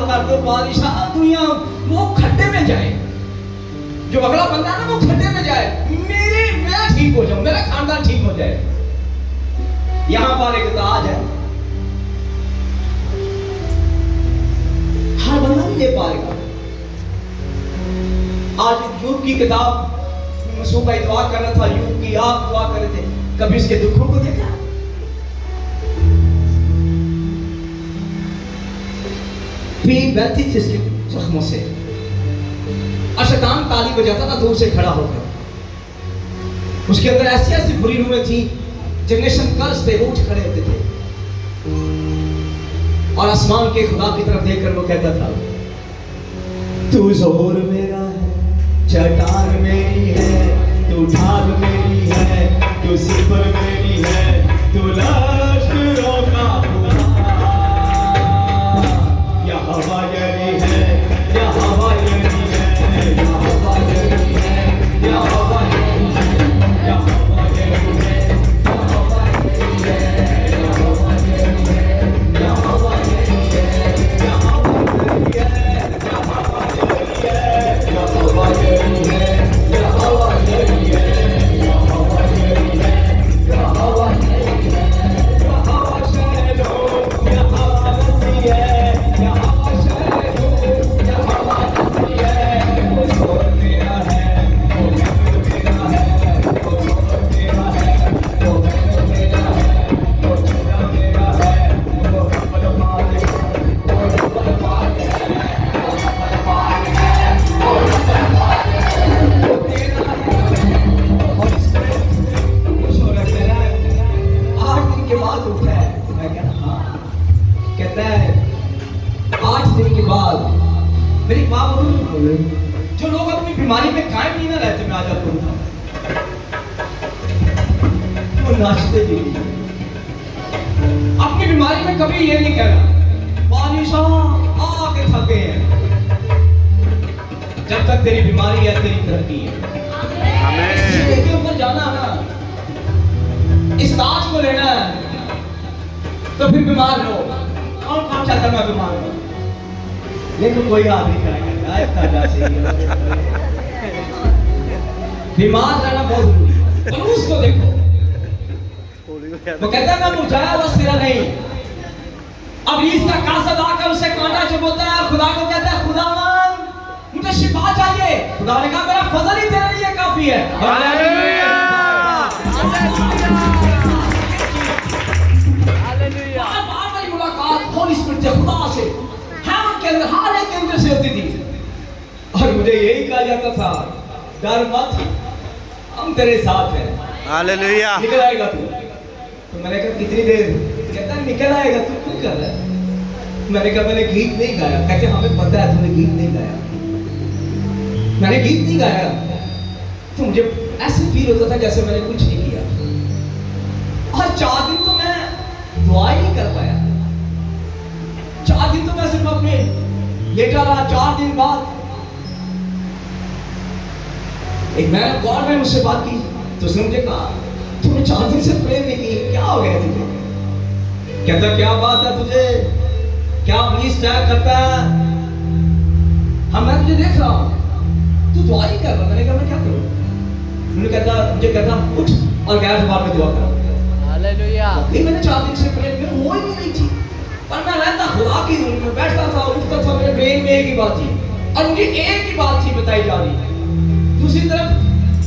सवाल कर दो बादशाह दुनिया वो खड्डे में जाए, जो अगला बंदा ना वो खड्डे में जाए, मैं ठीक हो जाऊं, मेरा खानदान ठीक हो जाए। यहां पर एक ताज है, हर बंदा नहीं ले पाएगा। आज यूब की किताब सुबह दुआ कर रहा था, यूब की आप दुआ कर रहे थे, कभी उसके दुखों को देखा? पीठ बहती थी इसके जख्मों से और शैतान ताली बजाता था दूर से खड़ा होकर। उसके अंदर ऐसी ऐसी बुरी रूहें थी, जनरेशन कर्ज थे, वो उठ खड़े होते थे और आसमान के खुदा की तरफ देखकर वो कहता था, तू जोर मेरा है, चट्टान मेरी है, तू ढाल मेरी है, तू सिपर मेरी है, तू लश्करों का खुदा। या हवा यही है, या हवा यही है, या हवा यही है, या हवा यही है, या हवा यही है, या हवा यही है, या हवा यही है, या हवा यही है, या हवा यही है, या हवा यही है, या हवा यही है, या हवा यही है, या हवा यही है, या हवा यही है, या हवा शहरो, या हवा नसी है, या हवा शहरो, या हवा नसी है। वो जोर मेरा है, वो महल मेरा है, वो जोर मेरा है, वो महल मेरा है, वो चूड़ा मेरा है, वो रब्बुल मालिक है, वो रब्बुल मालिक है, वो रब्बुल मालिक है, वो रब्बुल मालिक है, वो तेरा है। और इसमें कुछ हो रहा है, 8 दिन के बाद उठा है। मैं कह रहा हाँ, कहता है 8 दिन के बाद मेरी माँ बोली, जो लोग अपनी बीमारी में कायम नहीं ना रहते, मैं आज आपको बताऊं, वो नाचते भी नहीं। अपनी बीमारी में कभी ये नहीं कहना बादशाह आके थके हैं। जब तक तेरी बीमारी है तेरी तरक्की है। सीढ़ी के ऊपर जाना है ना, इस ताज को लेना है, तो फिर बीमार लो। कौन कौन चाहता है मैं बीमार हूं? लेकिन कोई हाथ नहीं खड़ा करता है, ताजा से बीमार रहना बहुत जरूरी है। और उसको देखो, वो कहता है मैं मुरझाया हुआ सिरा नहीं। अब इसका कासद आकर उसे कांटा चुभोता है, खुदा को कहता है खुदावन मुझे शिफा चाहिए। खुदा ने कहा मेरा फजल ही तेरे लिए काफी है। Hallelujah, hallelujah. बार-बार मेरी मुलाकात होली स्पिरिट से, खुदा से, हेवन के अंदर, हाले के अंदर से होती थी और मुझे यही कहा जाता था, डर मत, हम तेरे साथ हैं। हालेलुया। निकल आएगा तू। तो मैंने कहा कितनी देर? कहता है निकल आएगा तू, क्यों कर रहा है? मैंने कहा मैंने गीत नहीं गाया। कहते हमें पता है तूने गीत नहीं गाया। मैंने गीत नहीं गाया, तो मुझे ऐसे फील होता था जैसे मैंने कुछ नहीं किया। और 4 दिन तो मैं दुआ ही नहीं कर पाया। 4 दिन तो मैं सिर्फ अपने लेटा रहा। 4 दिन बाद एक मैन ऑफ गॉड ने मुझसे बात की, तो उसने मुझे कहा तूने 4 दिन से प्रे नहीं की, क्या हो गया तुझे? कहता क्या बात है तुझे, क्या पुलिस चेक करता है? हाँ मैं तुझे देख रहा हूँ, तू दुआ ही कर रहा। मैंने कहा मैं क्या करूँ? मुझे कहता उठ और गैर जुबान में दुआ कर। हालेलुया। फिर मैंने 4 दिन से प्रे मेरे हो ही नहीं थी, पर मैं रहता खुदा की रूम में बैठता था, उठता था, मेरे ब्रेन में एक ही बात थी और मुझे एक ही बात थी बताई जा रही। दूसरी तरफ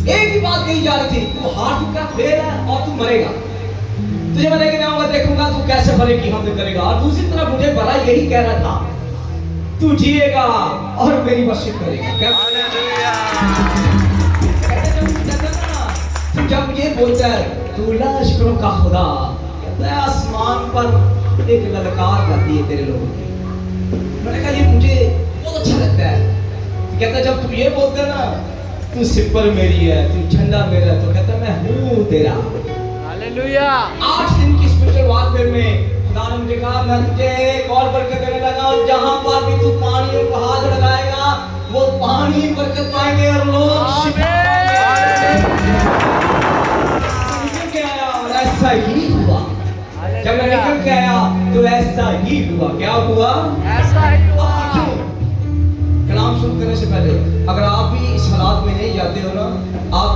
एक ही बात कही जा रही थी, तू हार चुका फेर है और तू मरेगा, तुझे मैं लेके जाऊंगा, देखूंगा तू कैसे भले की हमद करेगा। और दूसरी तरफ मुझे भला यही कह रहा था, तू जिएगा और मेरी मस्जिद करेगा। जब ये बोलता है तू लश्करों का खुदा, कहता है आसमान पर एक ललकार जाती है तेरे लोगों की। मैंने कहा ये मुझे बहुत अच्छा लगता है। कहता है जब तू ये बोलता है ना तू सिपर मेरी है, तू झंडा मेरा, तो कहता मैं हूँ तेरा। हालेलुया। 8 दिन की स्पिरिचुअल वारफेयर में खुदा ने मुझे कहा मैं तुझे एक और बरकत देने लगा, और जहां पर भी तू पानी को हाथ लगाएगा वो पानी बरकत पाएंगे और लोग शिफा निकल के आया। और ऐसा ही हुआ। जब मैं निकल के आया तो ऐसा ही हुआ। क्या हुआ? ऐसा ही हुआ।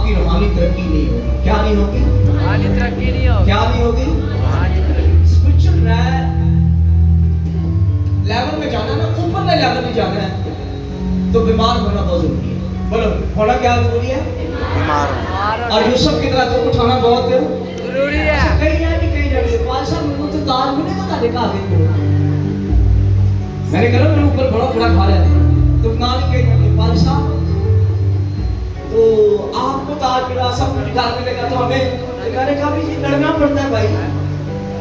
आपकी रूहानी तरक्की नहीं होगी। क्या नहीं होगी? रूहानी तरक्की नहीं होगी। क्या नहीं होगी? रूहानी तरक्की। स्पिरिचुअल लेवल में जाना ना, ऊपर के लेवल में जाना है तो बीमार होना बहुत जरूरी है। बोलो, होना क्या जरूरी है? बीमार और यूसुफ की तरह तो उठाना बहुत जरूरी है। कहीं जाके कहीं जाके 5 साल में तो दाल मिलेगा तारे का आगे मैंने कहा मेरे ऊपर बड़ा बड़ा खा लिया तो ना कहीं जाके 5 साल तो आपको ताज मिला, सब कुछ घर मिलेगा तो हमें ठिकाने का भी लड़ना पड़ता है भाई।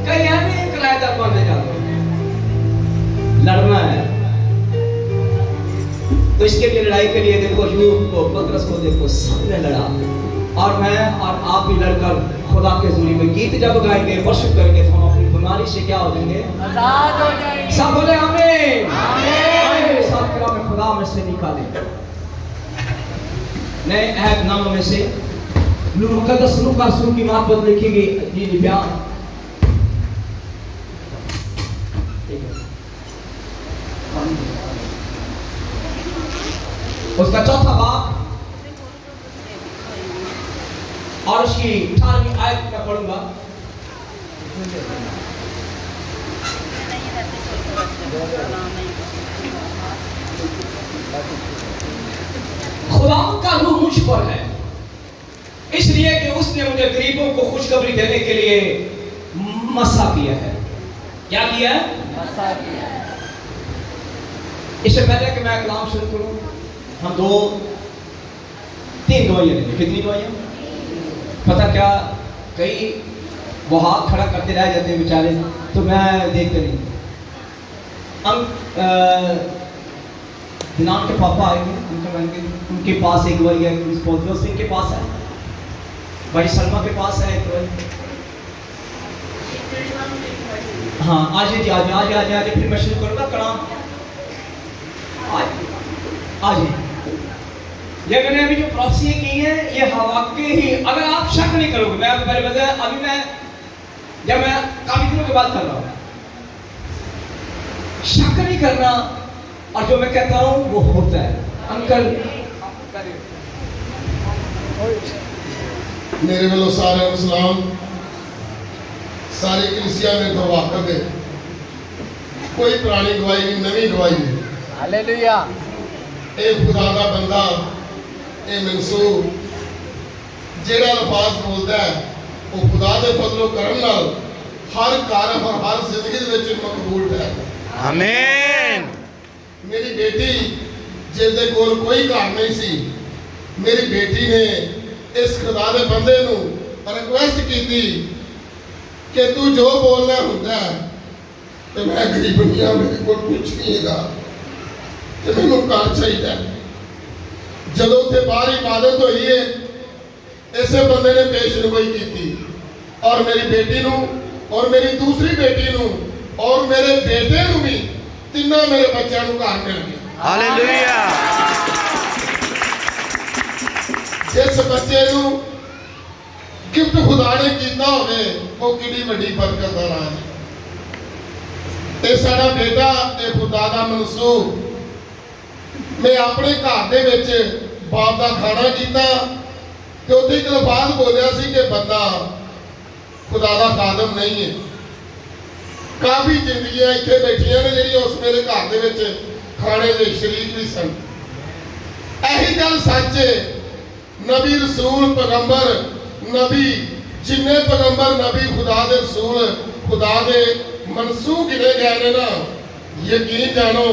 कहीं है नहीं किराएदार मानने जाते लड़ना है तो इसके लिए लड़ाई के लिए देखो यूब को, पतरस को देखो, सबने लड़ा। और मैं और आप भी लड़कर खुदा के हुजूरी में गीत जब गाएंगे, वर्शिप करेंगे तो हम अपनी बीमारी से क्या हो जाएंगे? आजाद हो जाएंगे। सब बोले आमीन। आमीन। साथ कलाम में खुदा में से निकाले नए अहद नामों में से नूर मुकद्दस लूका सूर की मार्फत लिखी गई जी बयान। उसका चौथा बाब और उसकी 18वीं आयत में पढ़ूंगा। खुदा का रूह मुझ पर है इसलिए कि उसने मुझे गरीबों को खुशखबरी देने के लिए मसा किया है। क्या किया है? मसा किया। इससे पहले कि मैं कलाम शुरू करूं, हम 3 गवाहियां लेंगे। कितनी गवाहियां? पता क्या, कई वो हाथ खड़ा करते रह जाते हैं बेचारे, तो मैं देखते नहीं। हम दिनान के पापा आएंगे, उनके पास एक गवाही है, सिंह के पास है, भाई सलमा के पास है एक गवाही। हाँ आज जी, आज आज आज आज फिर मैं शुरू करूँगा कलाम। आज ये मैंने अभी जो प्रोफेसी की है ये हवा के ही, अगर आप शक नहीं करोगे, मैं आपको पहले बताया, अभी मैं जब मैं काफी दिनों के बाद कर रहा हूँ, शक नहीं करना और जो मैं कहता हूँ वो होता है। अंकल मेरे वालों सारे सलाम, सारी कलीसिया में तो वाकफ है, कोई पुरानी गवाही नहीं, नवी गवाही है। हालेलुया। ये खुदा का बंदा, ये मनसूब जेड़ा लफाज बोलता है वो खुदा के फजलो करम नाल हर कार और हर जिंदगी दे विच मकबूल है। आमीन। मेरी बेटी जिसदे कोल कोई घर नहीं सी, मेरी बेटी ने इस खुदा के बंदे नू रिक्वेस्ट की कि तू जो बोलना होंदा है तो मैं गरीब नहीं हाँ, मेरे को कुछ नहीं है तो मैनू घर चाहिए। जब उत्थे बाहर इबादत हुई है, इसे बंदे ने पेशगोई की और मेरी बेटी नू और मेरी दूसरी बेटी नू और मेरे बेटे नू भी, तीनों मेरे बच्चों नू घर मिल गए। हालेलुया। जिस बच्चे नू गिफ्ट खुदा ने कीता होवे वो कितनी बड़ी बरकत का राज है। ते साडा बेटा ये खुदा दा मनसूब, मैं अपने घर दे विच बाप दा खाना कीता ते उत्थे एक लफाज बोलिया सी कि बंदा खुदा दा खादम नहीं है। काफी जिंदगियां इत्थे बैठियां ने जिहड़ियां उस मेरे घर दे विच खाने दे शरीक भी सन। यही गल सच है, नबी रसूल पैगंबर नबी जिन्ने पैगंबर नबी खुदा दे रसूल खुदा दे मनसूब गिने गए ने ना, यकीन जानो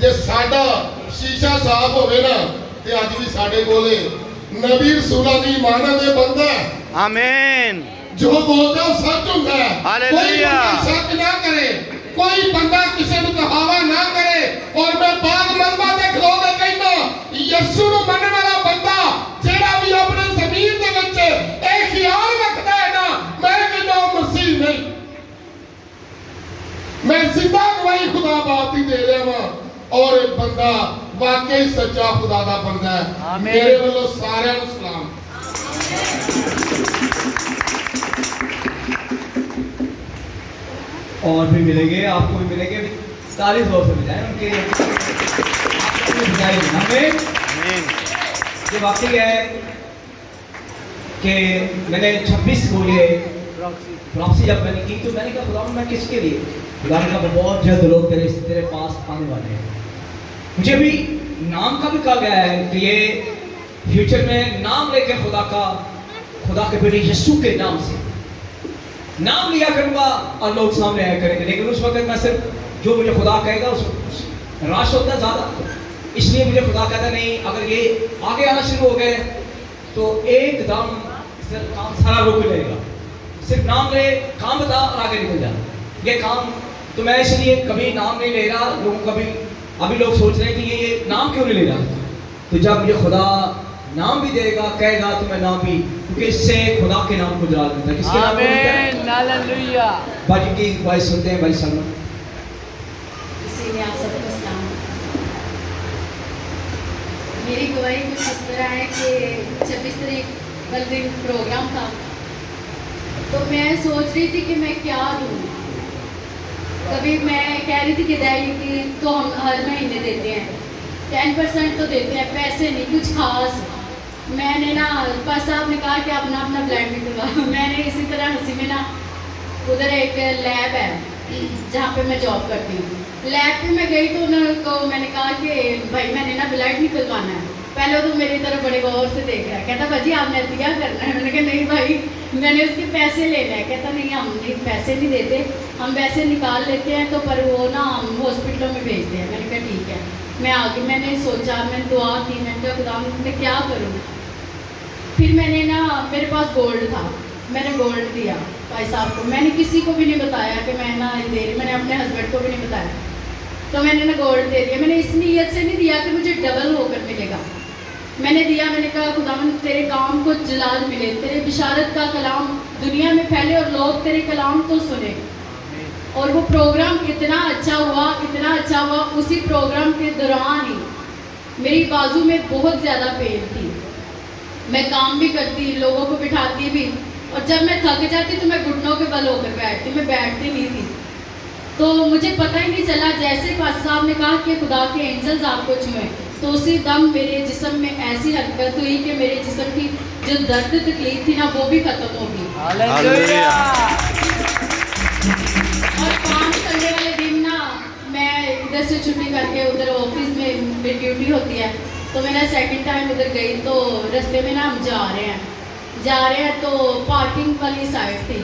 जे साडा शीशा साफ होवे ना ते अज भी साडे कोले नबी रसूलां दी इमानत दे बंदा है। आमीन। जो बोलदा वो सच हुंदा है। हालेलुया। कोई शक ना करे, कोई बंदा किसी नूं कहावा ना करे। और मैं पाक मलबा दे खलो के कहना, यीशु नूं मनण वाला बंदा जेड़ा भी अपने ज़मीन दे विच ए ख्याल रखदा है ना, मैं कहना मसीह नहीं। मैं जिंदा गवाही खुदा बात ही दे रहा हां और एक बंदा वाकई सच्चा खुदा दा बंदा है। मेरे वालों सारे नूं सलाम। और भी मिलेंगे, आपको भी मिलेंगे, तारीफ जोर से मिलाएं उनके हमें आमीन। ये वाकई है कि मैंने 26 को ये प्रॉक्सी जब मैंने की तो मैंने कहा खुदा मैं किसके लिए, खुदा ने कहा बहुत जल्द लोग तेरे पास आने वाले हैं। मुझे भी नाम का भी कहा गया है कि ये फ्यूचर में नाम लेके खुदा के बेटे यीशु के नाम से नाम लिया करूंगा और लोग सामने आया करेंगे। लेकिन उस वक्त मैं सिर्फ जो मुझे खुदा कहेगा उस राश होता है ज़्यादा, इसलिए मुझे खुदा कहता नहीं अगर ये आगे आना शुरू हो गए तो एकदम काम सारा रुक जाएगा। सिर्फ नाम ले, काम बता और आगे निकल जा, ये काम। तो मैं इसलिए कभी नाम नहीं ले रहा। लोग कभी अभी लोग सोच रहे हैं कि ये नाम क्यों नहीं ले रहा। तो जब मुझे खुदा नाम भी देगा कहेगा तो मैं नाम भी, क्योंकि इससे खुदा के नाम को जला देता है। किसके नाम को देता है? आमीन हालेलुया। बाजी की वॉइस सुनते हैं भाई सलमान। इसीलिए आप सबको सलाम। मेरी गवाही कुछ इस तरह है कि 26 तारीख कल दिन प्रोग्राम था तो मैं सोच रही थी कि मैं क्या दूँ। कभी मैं कह रही थी कि की तो हम हर महीने देते हैं 10% तो देते हैं, पैसे नहीं कुछ खास। मैंने ना पास साहब ने कहा कि अपना अपना ब्लड निकलवा। मैंने इसी तरह हंसी में ना उधर एक लैब है जहाँ पे मैं जॉब करती हूँ, लैब पे मैं गई तो उनको मैंने कहा कि भाई मैंने ना ब्लड निकलवाना है। पहले तो मेरी तरफ बड़े गौर से देख रहा है, कहता भाजी आपने क्या करना है। मैंने कहा नहीं भाई मैंने उसके पैसे लेने हैं। कहता नहीं हम नहीं पैसे नहीं देते, हम पैसे निकाल लेते हैं तो पर वो ना हम हॉस्पिटलों में भेजते हैं। मैंने कहा ठीक है। मैं आगे मैंने सोचा, मैंने दुआ की, मैंने कहा खुदा मैं क्या करूँ। फिर मैंने ना मेरे पास गोल्ड था, मैंने गोल्ड दिया भाई साहब को। मैंने किसी को भी नहीं बताया कि मैं ना दे रही, मैंने अपने हस्बैंड को भी नहीं बताया। तो मैंने ना गोल्ड दे दिया। मैंने इस नीयत से नहीं दिया कि मुझे डबल होकर मिलेगा। मैंने दिया, मैंने कहा खुदावन तेरे काम को जलाल मिले, तेरे बिशारत का कलाम दुनिया में फैले और लोग तेरे कलाम को सुने। और वो प्रोग्राम इतना अच्छा हुआ, इतना अच्छा हुआ। उसी प्रोग्राम के दौरान ही मेरी बाजू में बहुत ज़्यादा पेन थी। मैं काम भी करती, लोगों को बिठाती भी, और जब मैं थक जाती तो मैं घुटनों के बल होकर बैठती, मैं बैठती नहीं थी। तो मुझे पता ही नहीं चला, जैसे पास्टर साहब ने कहा कि खुदा के एंजल्स आपको छुएं, तो उसी दम मेरे जिस्म में ऐसी हरकत हुई कि मेरे जिस्म की जो दर्द तकलीफ थी ना वो भी खत्म हो गई। हालेलुया। और 5 संडे वाले दिन ना मैं इधर से छुट्टी करके उधर ऑफिस में मेरी ड्यूटी होती है, तो मैं ना सेकंड टाइम उधर गई। तो रास्ते में ना हम जा रहे हैं तो पार्किंग वाली साइड थी,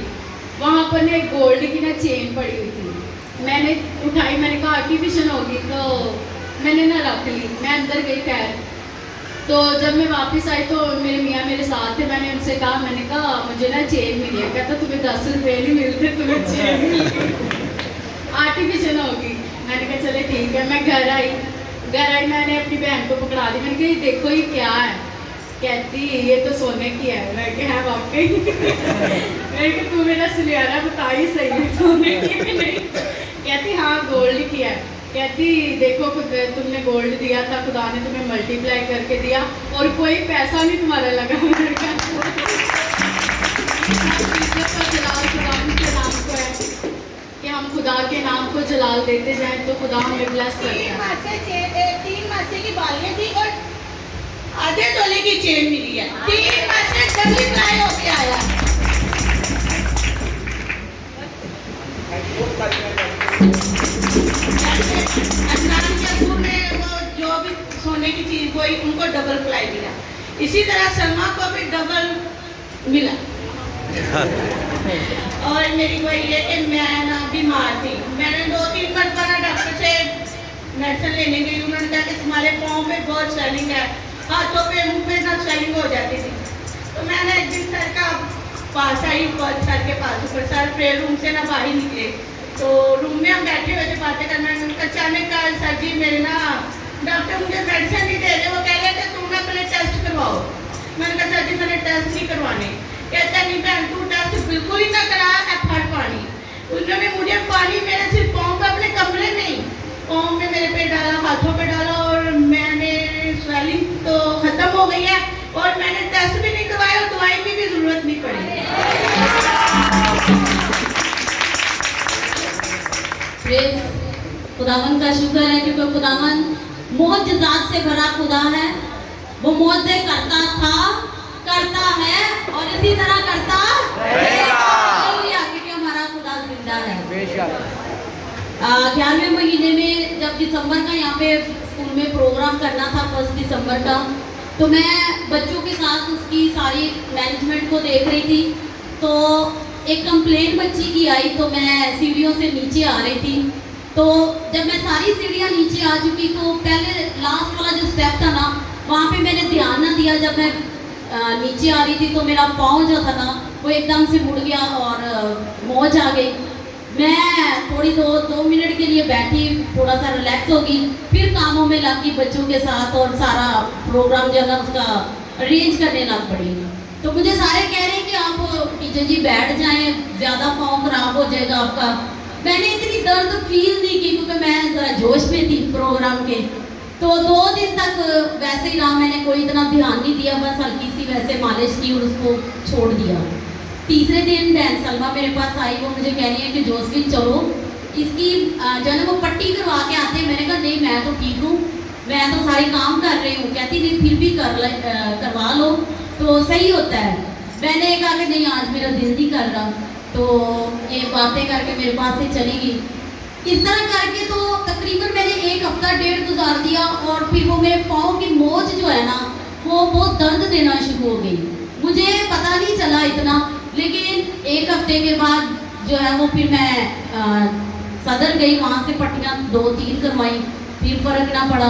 वहाँ पर ना एक गोल्ड की ना चेन पड़ी हुई थी। मैंने उठाई, मैंने कहा आर्टिफिशियल होगी, तो मैंने ना रख ली। मैं अंदर गई खैर, तो जब मैं वापस आई तो मेरे मियाँ मेरे साथ थे। मैंने उनसे कहा, मैंने कहा मुझे ना चेन मिली है। कहता तुम्हें 10 रुपये नहीं मिलते, तुम्हें चेन मिली आर्टिफिशियल होगी। मैंने कहा चले ठीक है। मैं घर आई, मैंने अपनी बहन को पकड़ा दी। मैंने कहा ये देखो ये क्या है। कहती ये तो सोने की है। मैं कहा है वाकई। मैंने कहा तू मेरा सुनियारा बता ही सही है सोने की भी नहीं। कहती हाँ गोल्ड की है। कहती देखो तुमने गोल्ड दिया था, खुदा ने तुम्हें मल्टीप्लाई करके दिया और कोई पैसा नहीं तुम्हारा लगा। मैंने कहा जलाल खुदा के नाम को है कि हम खुदा के नाम को जलाल देते जाएं तो खुदा हमें ब्लेस करता है। 3 मासे की बालियां थी और आधे तोले की चेन मिली है। 3 मासे डबल फ्राई होके आया। में वो जो भी सोने की चीज कोई उनको डबल फ्लाई मिला, इसी तरह सलमा को भी डबल मिला। और मेरी वही है कि मैं ना बीमार थी। मैंने 2-3 मरतबा डॉक्टर से मेडिसिन लेने गई। उन्होंने कहा कि तुम्हारे पाँव में बहुत स्वेलिंग है, हाथों पे मुंह पे ना स्वेलिंग हो जाती थी। तो मैंने एक दिन सर का पास आई, सर के पास ऊपर सर प्रेयर रूम से ना बाहर निकले, तो रूम में हम बैठे हुए थे बातें करना। अचानक कहा सर जी मेरे ना डॉक्टर मुझे मेडिसिन नहीं दे रहे, वो कह रहे थे तुम ना पहले टेस्ट करवाओ। मैंने कहा सर जी मैंने टेस्ट नहीं करवाने। कहता नहीं बहन तू टेस्ट बिल्कुल ही ना करा, एफर्ट पानी। उन्होंने मुझे पानी मेरे सिर्फ पाँव पे अपने कमरे में ही पाँव में मेरे पे डाला, हाथों पे डाला, और मैंने स्वेलिंग तो खत्म हो गई है और मैंने टेस्ट भी नहीं करवाया और दवाई की भी जरूरत नहीं पड़ी। खुदावन का शुक्र है क्योंकि खुदावन मौजज़ात से भरा खुदा है। वो मौजे करता था, करता है और इसी तरह करता रहेगा। हालेलुया, क्योंकि हमारा खुदा जिंदा है। बेशक 11वें महीने में जब दिसंबर का यहाँ पे स्कूल में प्रोग्राम करना था 1 दिसंबर का, तो मैं बच्चों के साथ उसकी सारी मैनेजमेंट को देख रही थी। तो एक कंप्लेंट बच्ची की आई, तो मैं सीढ़ियों से नीचे आ रही थी। तो जब मैं सारी सीढ़ियाँ नीचे आ चुकी, तो पहले लास्ट वाला जो स्टेप था ना, वहाँ पे मैंने ध्यान ना दिया। जब मैं नीचे आ रही थी तो मेरा पाँव जो था ना वो एकदम से मुड़ गया और मोच आ गई। मैं थोड़ी 2 मिनट के लिए बैठी, थोड़ा सा रिलैक्स होगी, फिर कामों में लग गई बच्चों के साथ और सारा प्रोग्राम जो है ना उसका अरेंज करने लग पड़ी। तो मुझे सारे कह रहे हैं कि आप टीचर जी बैठ जाएं, ज़्यादा पाँव खराब हो जाएगा आपका। मैंने इतनी दर्द फील नहीं की क्योंकि मैं ज़रा जोश में थी प्रोग्राम के। तो 2 दिन तक वैसे ही रहा, मैंने कोई इतना ध्यान नहीं दिया, बस हल्की सी वैसे मालिश की और उसको छोड़ दिया। तीसरे दिन बहन सलमा मेरे पास आई, वो मुझे कह रही है कि जोसफिन चलो इसकी जो है ना वो पट्टी करवा के आते हैं। मैंने कहा नहीं मैं तो ठीक हूँ, मैं तो सारे काम कर रही हूँ। कहती नहीं फिर भी करवा लो तो सही होता है। मैंने कहा कि नहीं आज मेरा दिल नहीं कर रहा, तो ये बातें करके मेरे पास से चली गई। इस तरह करके तो तकरीबन मैंने 1 हफ्ता 1.5 गुजार दिया और फिर वो मेरे पाँव की मोच जो है ना वो बहुत दर्द देना शुरू हो गई। मुझे पता नहीं चला इतना, लेकिन 1 हफ्ते के बाद जो है वो फिर मैं सदर गई, वहाँ से पट्टियाँ 2-3 करवाई, फिर फर्क ना पड़ा।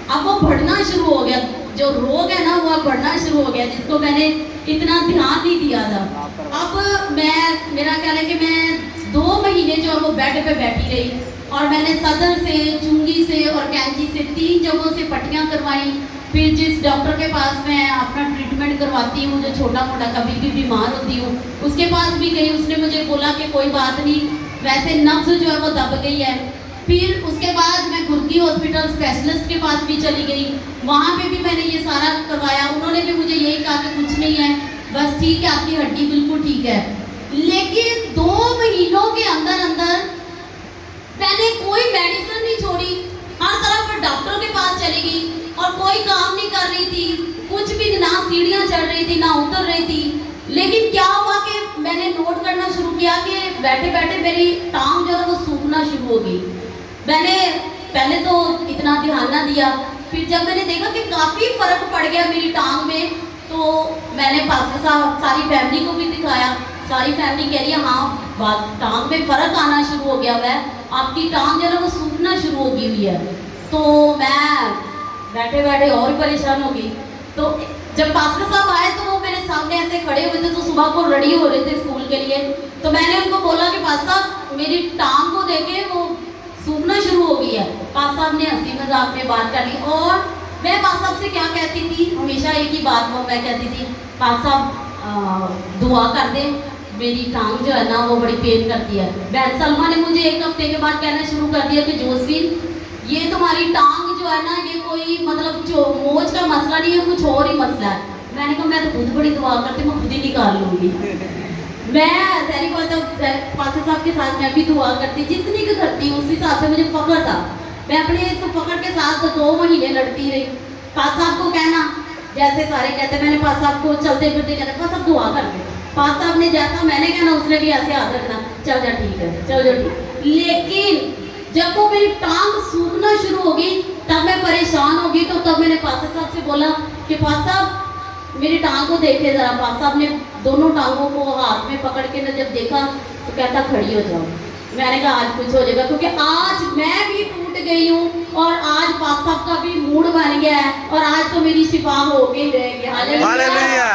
अब वो बढ़ना शुरू हो गया, जो रोग है ना वो अब बढ़ना शुरू हो गया, जिसको मैंने इतना ध्यान नहीं दिया था। अब मेरा ख्याल है कि मैं 2 महीने जो है वो बेड पे बैठी रही और मैंने सदर से, चुंगी से और कैंची से 3 जगहों से पट्टियाँ करवाई। फिर जिस डॉक्टर के पास मैं अपना ट्रीटमेंट करवाती हूँ, जो छोटा मोटा कभी भी बीमार होती हूँ, उसके पास भी गई। उसने मुझे बोला कि कोई बात नहीं, वैसे नब्ज जो है वो दब गई है। फिर उसके बाद मैं गुर्गी हॉस्पिटल स्पेशलिस्ट के पास भी चली गई, वहाँ पे भी मैंने ये सारा करवाया। उन्होंने भी मुझे यही कहा कि कुछ नहीं है, बस ठीक है, आपकी हड्डी बिल्कुल ठीक है। लेकिन 2 महीनों के अंदर अंदर मैंने कोई मेडिसिन नहीं छोड़ी, हर तरफ डॉक्टरों के पास चली गई और कोई काम नहीं कर रही थी, कुछ भी ना सीढ़ियाँ चढ़ रही थी ना उतर रही थी। लेकिन क्या हुआ कि मैंने नोट करना शुरू किया कि बैठे बैठे मेरी टांग जो है वो सूखना शुरू हो गई। मैंने पहले तो इतना ध्यान ना दिया, फिर जब मैंने देखा कि काफ़ी फर्क पड़ गया मेरी टांग में, तो मैंने पास्टर साहब सारी फैमिली को भी दिखाया। सारी फैमिली कह रही है हाँ बस टांग में फर्क आना शुरू हो गया हुआ है, आपकी टांग जो है वो सूखना शुरू हो गई हुई है। तो मैं बैठे बैठे और परेशान हो गई। तो जब पास्टर साहब आए तो वो मेरे सामने ऐसे खड़े हुए थे, तो सुबह को रेडी हो रहे थे स्कूल के लिए। तो मैंने उनको बोला कि पास्टर साहब मेरी टांग को देखे वो सूखना शुरू हो गई है। पास्टर साहब ने हंसी मजाक में बात कर ली और मैं पास्टर साहब से क्या कहती थी, हमेशा एक ही बात वो मैं कहती थी, पास्टर साहब दुआ कर दे, मेरी टांग जो है ना वो बड़ी पेन करती है। बहन सलमा ने मुझे 1 हफ्ते के बाद कहना शुरू कर दिया कि जोसफिन ये तुम्हारी टांग जो है ना ये कोई मतलब जो मोच का मसला नहीं है, कुछ और ही मसला है। मैंने कहा मैं तो खुद बड़ी दुआ करती हूँ, मैं खुद ही निकाल लूँगी। मैं सैरी को तो पास्टर साहब के साथ मैं भी दुआ करती, जितनी की करती हूँ उस हिसाब से मुझे फख्र था। मैं अपने इस फख्र के साथ 2 महीने लड़ती रही। पास्टर साहब को कहना जैसे सारे कहते, मैंने पास्टर साहब को चलते फिरते कहते पास्टर साहब दुआ कर दे। पास्टर साहब ने जैसा मैंने कहना उसने भी ऐसे याद रखना, चल जा ठीक है, चल जा ठीक। लेकिन जब वो मेरी टांग सूखना शुरू हो गई तब मैं परेशान हो गई। तो तब मैंने पास्टर साहब से बोला कि पास्टर साहब मेरी टांग को देखे ज़रा। पास्टर साहब ने दोनों टांगों को हाथ में पकड़ के जब देखा तो कहता खड़ी हो जाओ। मैंने कहा आज कुछ हो जाएगा, क्योंकि आज मैं भी टूट गई हूँ और आज पास्टर साहब का भी मूड बन गया है और आज तो मेरी शिफा हो के रहेगी। हालेलुया।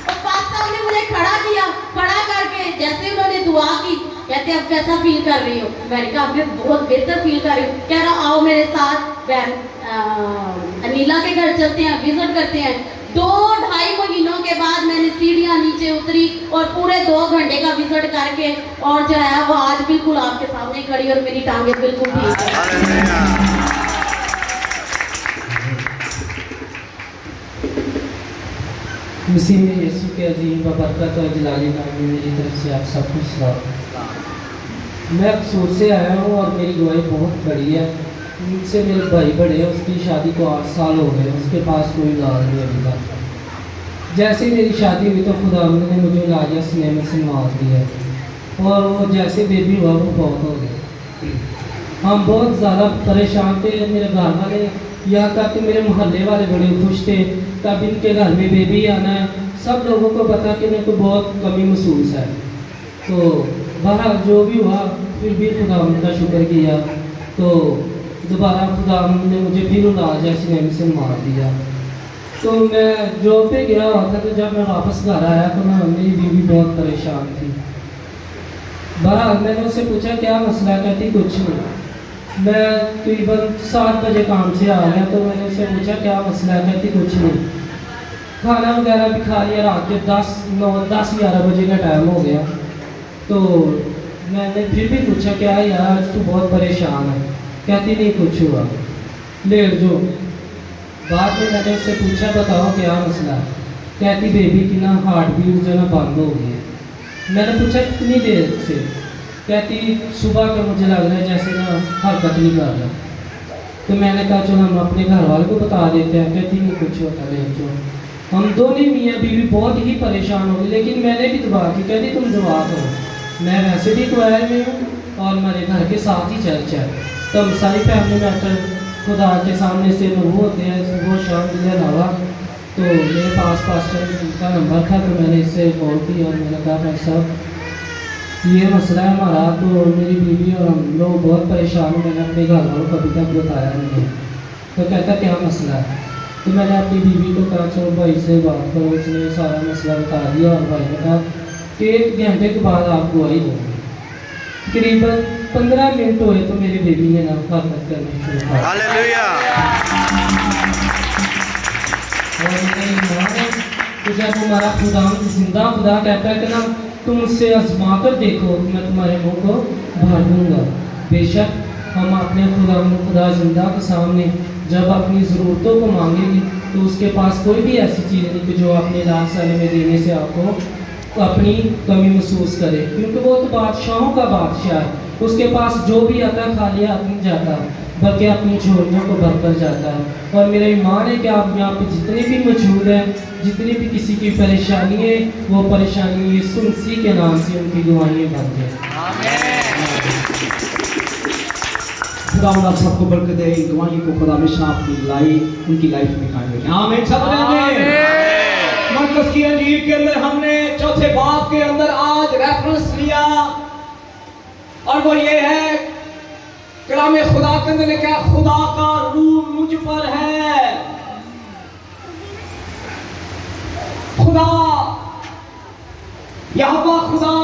और पास्टर साहब ने मुझे खड़ा किया, खड़ा करके जैसे उन्होंने दुआ की, कहते अब कैसा फील कर रही हो? मैंने कहा अब मैं बहुत बेहतर फील कर रही हूँ। कह रहा आओ मेरे साथ अनिला के घर चलते हैं, विजिट करते हैं। 2-2.5 महीनों के बाद मैंने सीढ़ियाँ नीचे उतरी और पूरे 2 घंटे का विजिट करके और जो है वो आज बिल्कुल आपके सामने खड़ी और मेरी टांगे बिल्कुल ठीक है। मसीह में यीशु के अजीम बरकत और जलाली नाम में मेरी तरफ से आप सबको सलाम। मैं कसूर से आया हूँ और मेरी गवाही बहुत बड़ी है। मुझसे मेरे भाई बड़े हैं, उसकी शादी को 8 साल हो गए, उसके पास कोई लाल नहीं अभी तक। जैसे ही मेरी शादी हुई तो खुदा ने मुझे लाजा सिनेमा से नवाज दिया और वो जैसे बेबी हुआ वो बहुत हो गया। हम बहुत ज़्यादा परेशान थे, मेरे घर वाले, यहाँ तक कि मेरे मोहल्ले वाले बड़े खुश थे। तब इनके घर में बेबी आना है, सब लोगों को पता कि मेरे को बहुत कमी महसूस है। तो बहरहाल जो भी हुआ फिर भी खुदा का शुक्र किया, तो दोबारा खुदा ने मुझे फिर लाजा सिनेमा से मार दिया। तो मैं जॉब पे गया हुआ था, तो जब मैं वापस घर आया तो मेरी बीवी बहुत परेशान थी। बहरहाल मैंने उससे पूछा क्या मसला, कहती कुछ नहीं। मैं तकरीबन 7 बजे काम से आ गया, तो मैंने उससे पूछा क्या मसला, कहती कुछ नहीं। खाना वगैरह भी खा लिया, रात के 10-11 बजे का टाइम हो गया। तो मैंने फिर भी पूछा क्या यार आज तू बहुत परेशान है, कहती नहीं कुछ हुआ, लेट जो। बाद में मैंने उससे पूछा बताओ क्या मसला, कहती बेबी की ना हार्ट बीट जो ना बंद हो गई है। मैंने पूछा कितनी देर से, कहती सुबह का मुझे लग रहा है जैसे ना हरकत नहीं कर रहा। तो मैंने कहा चलो हम अपने घर वाले को बता देते हैं, कहती नहीं कुछ होता ले जो। हम दोनों मियाँ बीवी बहुत ही परेशान हो गए, लेकिन मैंने भी दुआ की, कहती तुम दुआ करो, मैं वैसे भी क्वायर में हूँ और मेरे घर के साथ ही चर्च है। तो हम सारी फैमिली मैटर खुदा के सामने से वो होते हैं सुबह शाम के अलावा। तो मेरे पास पास्टर का नंबर था, तो मैंने इससे कॉल की और मैंने कहा भाई साहब ये मसला है हमारा, तो मेरी बीवी और हम लोग बहुत परेशान हैं, मैंने अपने घर वालों को अभी तक बताया नहीं है। तो कहता क्या मसला है। तो मैंने अपनी बीवी को कहा चलो भाई से बात करो, उसने सारा मसला बता दिया और भाई ने कहा कि 1 घंटे के बाद आप गवाही दोगे। तकरीबन 15 मिनट हुए तो मेरी बेबी ने ना हरकत करनी शुरू कर दी। हालेलुया। और मेरी माँ ने तो जब हमारा खुदा जिंदा खुदा कहता है कि ना तुम उससे आजमा कर देखो, मैं तुम्हारे मुंह को भर दूंगा। बेशक हम अपने खुदा जिंदा के सामने जब अपनी ज़रूरतों को मांगेंगे तो उसके पास कोई भी ऐसी चीज़ नहीं कि जो अपने लाख साले में देने से आपको अपनी कमी महसूस करे, क्योंकि वो तो बादशाहों का बादशाह है। उसके पास जो भी आता खाली हाथ नहीं जाता, बल्कि अपनी झोलियों को भरकर जाता है। और मेरा ईमान है कि आप यहाँ पे जितने भी मौजूद हैं, जितनी भी किसी की परेशानी है, वो परेशानी यीशु मसीह के नाम से उनकी दुआएं बन जाए। खुदा आप सबको बरकत दे, इन दुआओं को खुदा हमेशा आपकी उनकी लाइफ में कायम रखे। आमीन। सब मरकज़ की अंजीर के अंदर हमने चौथे बाब के अंदर आज रेफरेंस लिया और वो ये है कलाम खुदा के अंदर लिखा है खुदा का रूह मुझ पर है। खुदा यहोवा खुदा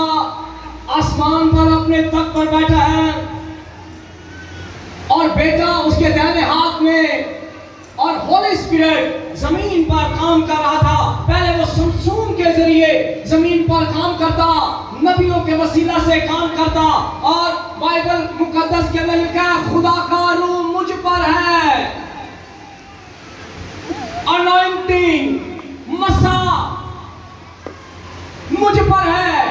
आसमान पर अपने तख्त पर बैठा है और बेटा उसके दाहिने हाथ में, और होली स्पिरिट जमीन पर काम कर रहा था। पहले वो सुमसूम के जरिए जमीन पर काम करता, नबियों के वसीला से काम करता, और बाइबल मुकद्दस के अंदर लिखा है खुदा का रूह मुझ पर है। अनॉइंटिंग मसा मुझ पर है,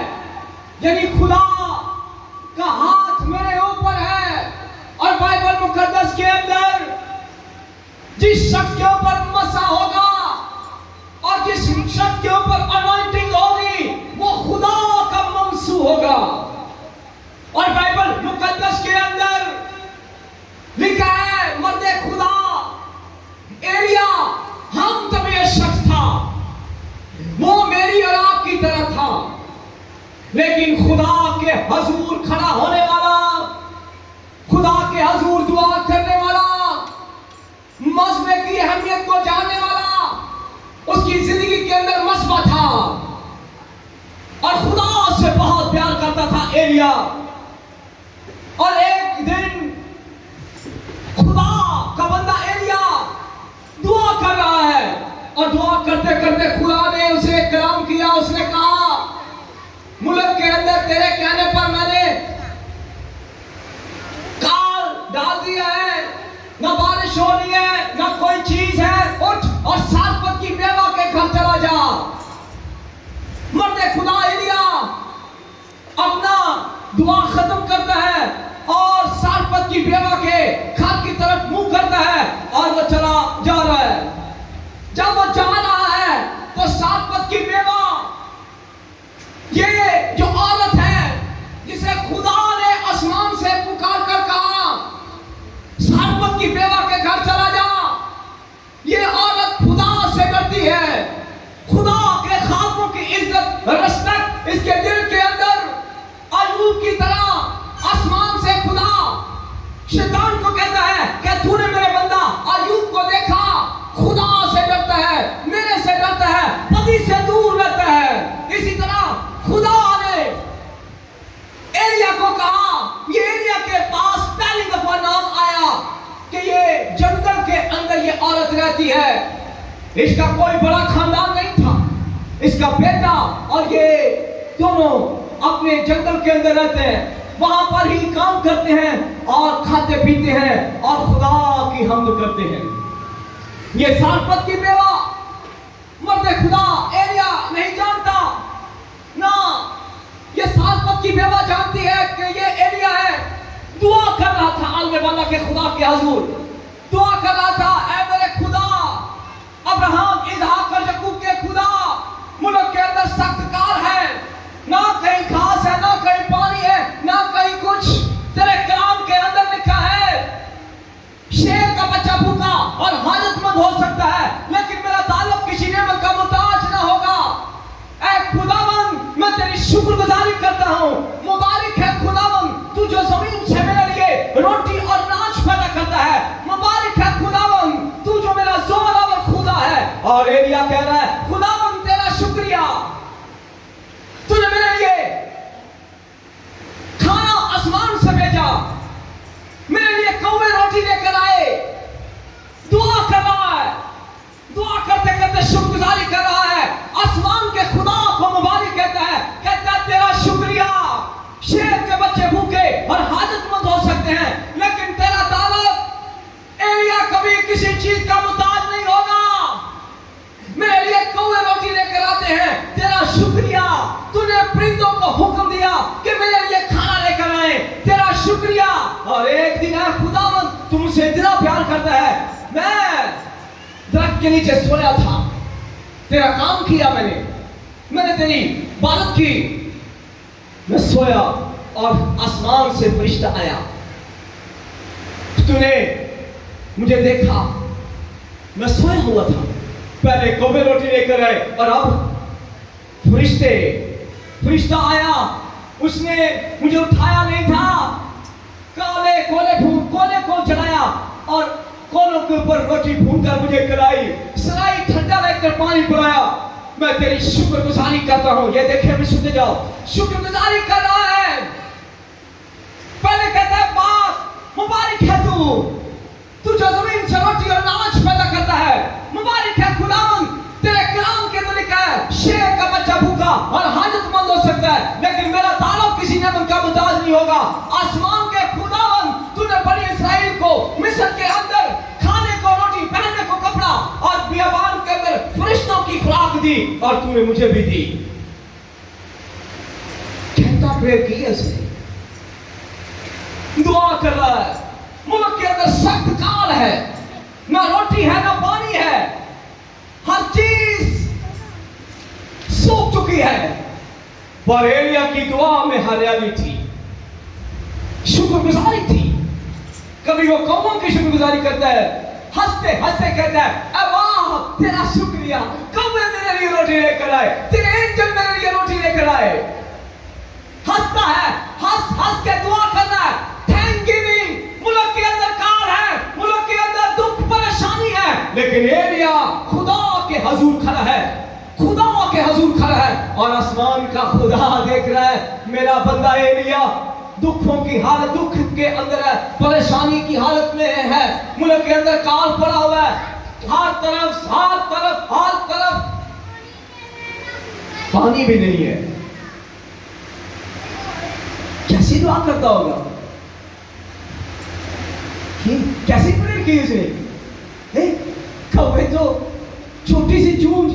यानी खुदा का हाथ मेरे ऊपर है। और बाइबल मुकद्दस के अंदर जिस शख्स के ऊपर मसा होगा और जिस शख्स के ऊपर अनॉइंटिंग होगी वो खुदा का ममसू होगा। और बाइबल मुकद्दस के अंदर लिखा है मर्दे खुदा एलिया हम तब ये शख्स था, वो मेरी और आपकी तरह था, लेकिन खुदा के हजूर खड़ा होने वाला, खुदा के हजूर दुआ करने वाला, मसबे की अहमियत को जानने वाला, उसकी जिंदगी के अंदर मसबा था और खुदा से बहुत प्यार करता था एलिया। और एक दिन खुदा का बंदा एलिया दुआ कर रहा है और दुआ करते करते खुदा ने उसे कलाम किया। उसने कहा मुल्क के अंदर तेरे कहने पर मैंने काल डाल दिया है, ना बारिश हो रही है ना कोई चीज है, उठ और सारपत की बेवा के घर चला जा। मर्दे खुदा एलिया अपना दुआ खत्म करता है और सारपत की बेवा के घर की तरफ मुंह करता है और वो चला जा रहा है। जब वो जा रहा है तो सारपत रहती है। इसका कोई बड़ा खानदान नहीं था। इसका बेटा और ये दोनों अपने जंगल के अंदर रहते हैं, वहां पर ही काम करते हैं और खाते पीते हैं और खुदा की हम्द करते हैं। ये सारपत की बेवा मर्द खुदा एलिया नहीं जानता ना, ये सारपत की बेवा जानती है कि ये एलिया है। दुआ कर रहा था आलमे वाला के खुदा के हुजूर, दुआ कर रहा था, ऐ मेरे खुदा अब्राहम इसहाक और याकूब के खुदा, मुल्क के अंदर सख्त काल है, ना कहीं घास है, ना कहीं पानी है, ना कहीं कुछ। तेरे कलाम के अंदर लिखा है शेर का बच्चा भूखा और हाजतमंद हो सकता है, लेकिन मेरा ताल्लुक किसी नेमत का मुताज ना होगा। ऐ खुदावंद, मैं तेरी शुक्रगुजारी करता हूँ। मुबारक है खुदावंद, तू जो जमीन से मेरे लिए रोटी और अनाज पैदा करता है। मुबारक है खुदावंद, तू जो मेरा जोरावर खुदा है। और एलिया कह रहा है, खुदावंद तेरा शुक्रिया, तूने मेरे लिए खाना आसमान से भेजा, मेरे लिए कौवे रोटी लेकर आए। दुआ कर रहा है, दुआ करते करते शुक्रगुजारी कर रहा है। आसमान के खुदा को मुबारक कहता है तेरा शुक्रिया। शेर के बच्चे भूखे और हाजतमंद हो सकते हैं, लेकिन तेरा ताल्लुक एलिया कभी किसी चीज का मुताज नहीं होगा। मेरे लिए कौवे रोटी लेकर आते हैं, तेरा शुक्रिया। तूने परिंदों को हुक्म दिया कि मेरे लिए खाना लेकर आए, तेरा शुक्रिया। और एक दिन है खुदावंद, तू मुझसे इतना प्यार करता है, मैं दरख्त के नीचे सोया था, तेरा काम किया मैंने तेरी इबादत की। मैं सोया और आसमान से फरिश्ता आया, तूने मुझे देखा, मैं सोया हुआ था, पहले कौवे रोटी लेकर आए और अब फरिश्ता आया, उसने मुझे उठाया नहीं था, काले कोले को चढ़ाया और कोलों के ऊपर रोटी भूनकर मुझे खिलाई, सराय ठंडा लेकर पानी पिलाया। मैं तेरी शुक्रगुजारी करता हूं। ये देखे भी सुनते जाओ, शुक्रगुजारी कर रहा है। पहले कहता है बाप मुबारक है तू जो जमीन से रोटी और अनाज पैदा करता है। मुबारक है खुदावंद, तेरे कलाम के अंदर लिखा है शेर का बच्चा भूखा और हाजतमंद हो सकता है, लेकिन मेरा ताल्लुक किसी नेमत का मुताज नहीं होगा। आसमान के खुदावंद, तूने बनी इस्राएल को मिस्र के अंदर खाने को रोटी, पहनने को कपड़ा और बियाबान के अंदर फरिश्तों की खुराक दी, और तूने मुझे भी दी। कहता प्रेयर की है उसने, दुआ कर रहा है। मुल्क के अंदर सख्त काल है, ना रोटी है ना पानी है, हर चीज सूख चुकी है। पर एलिया की दुआ में हरियाली थी, शुक्रगुजारी थी। कभी वो कौमों की शुक्रगुजारी करता है, हंसते हंसते कहता है वाह तेरा शुक्रिया, कौवे मेरे लिए रोटी लेकर आए, तेरे एंजल मेरे लिए रोटी लेकर आए। हंसता है, हंस हंस के दुआ कर रहा है, थैंक गिविंग। मुल्क के अंदर काल है, मुल्क के अंदर दुख परेशानी है, लेकिन एलिया खुदा के हुजूर खड़ा है, खुदा के हुजूर खड़ा है और आसमान का खुदा देख रहा है। मेरा बंदा एलिया दुखों की हालत, दुख के अंदर है, परेशानी की हालत में है, मुल्क के अंदर काल पड़ा हुआ है, हर तरफ पानी भी नहीं है। कैसी दुआ करता होगा, कैसी प्रेयर की उसने। कौवे तो छोटी सी चूंज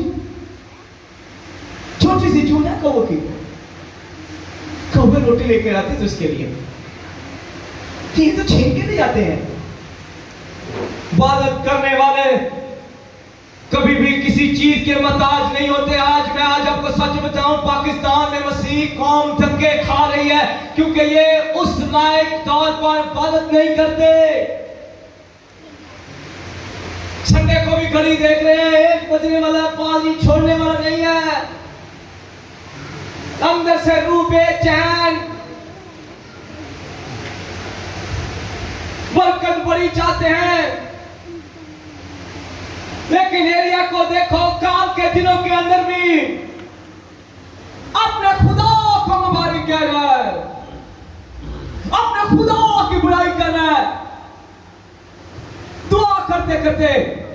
है कौवे की, कौवे रोटी लेकर आते थे उसके लिए, ये तो छीन के नहीं जाते हैं। इबादत करने वाले कभी भी किसी चीज के मोहताज नहीं होते। आज आपको सच बताऊं, पाकिस्तान में मसीह कौम धक्के खा रही है क्योंकि ये उस लायक तौर पर इबादत नहीं करते। संडे को भी घड़ी देख रहे हैं, एक बजने वाला पानी छोड़ने वाला नहीं है, अंदर से रूह बेचैन, बरकत बड़ी चाहते हैं। लेकिन एलिया को देखो, काल के दिनों के अंदर भी अपने खुदा को मुबारक कह रहा है, अपने खुदा की बुराई कर रहा है। दुआ करते करते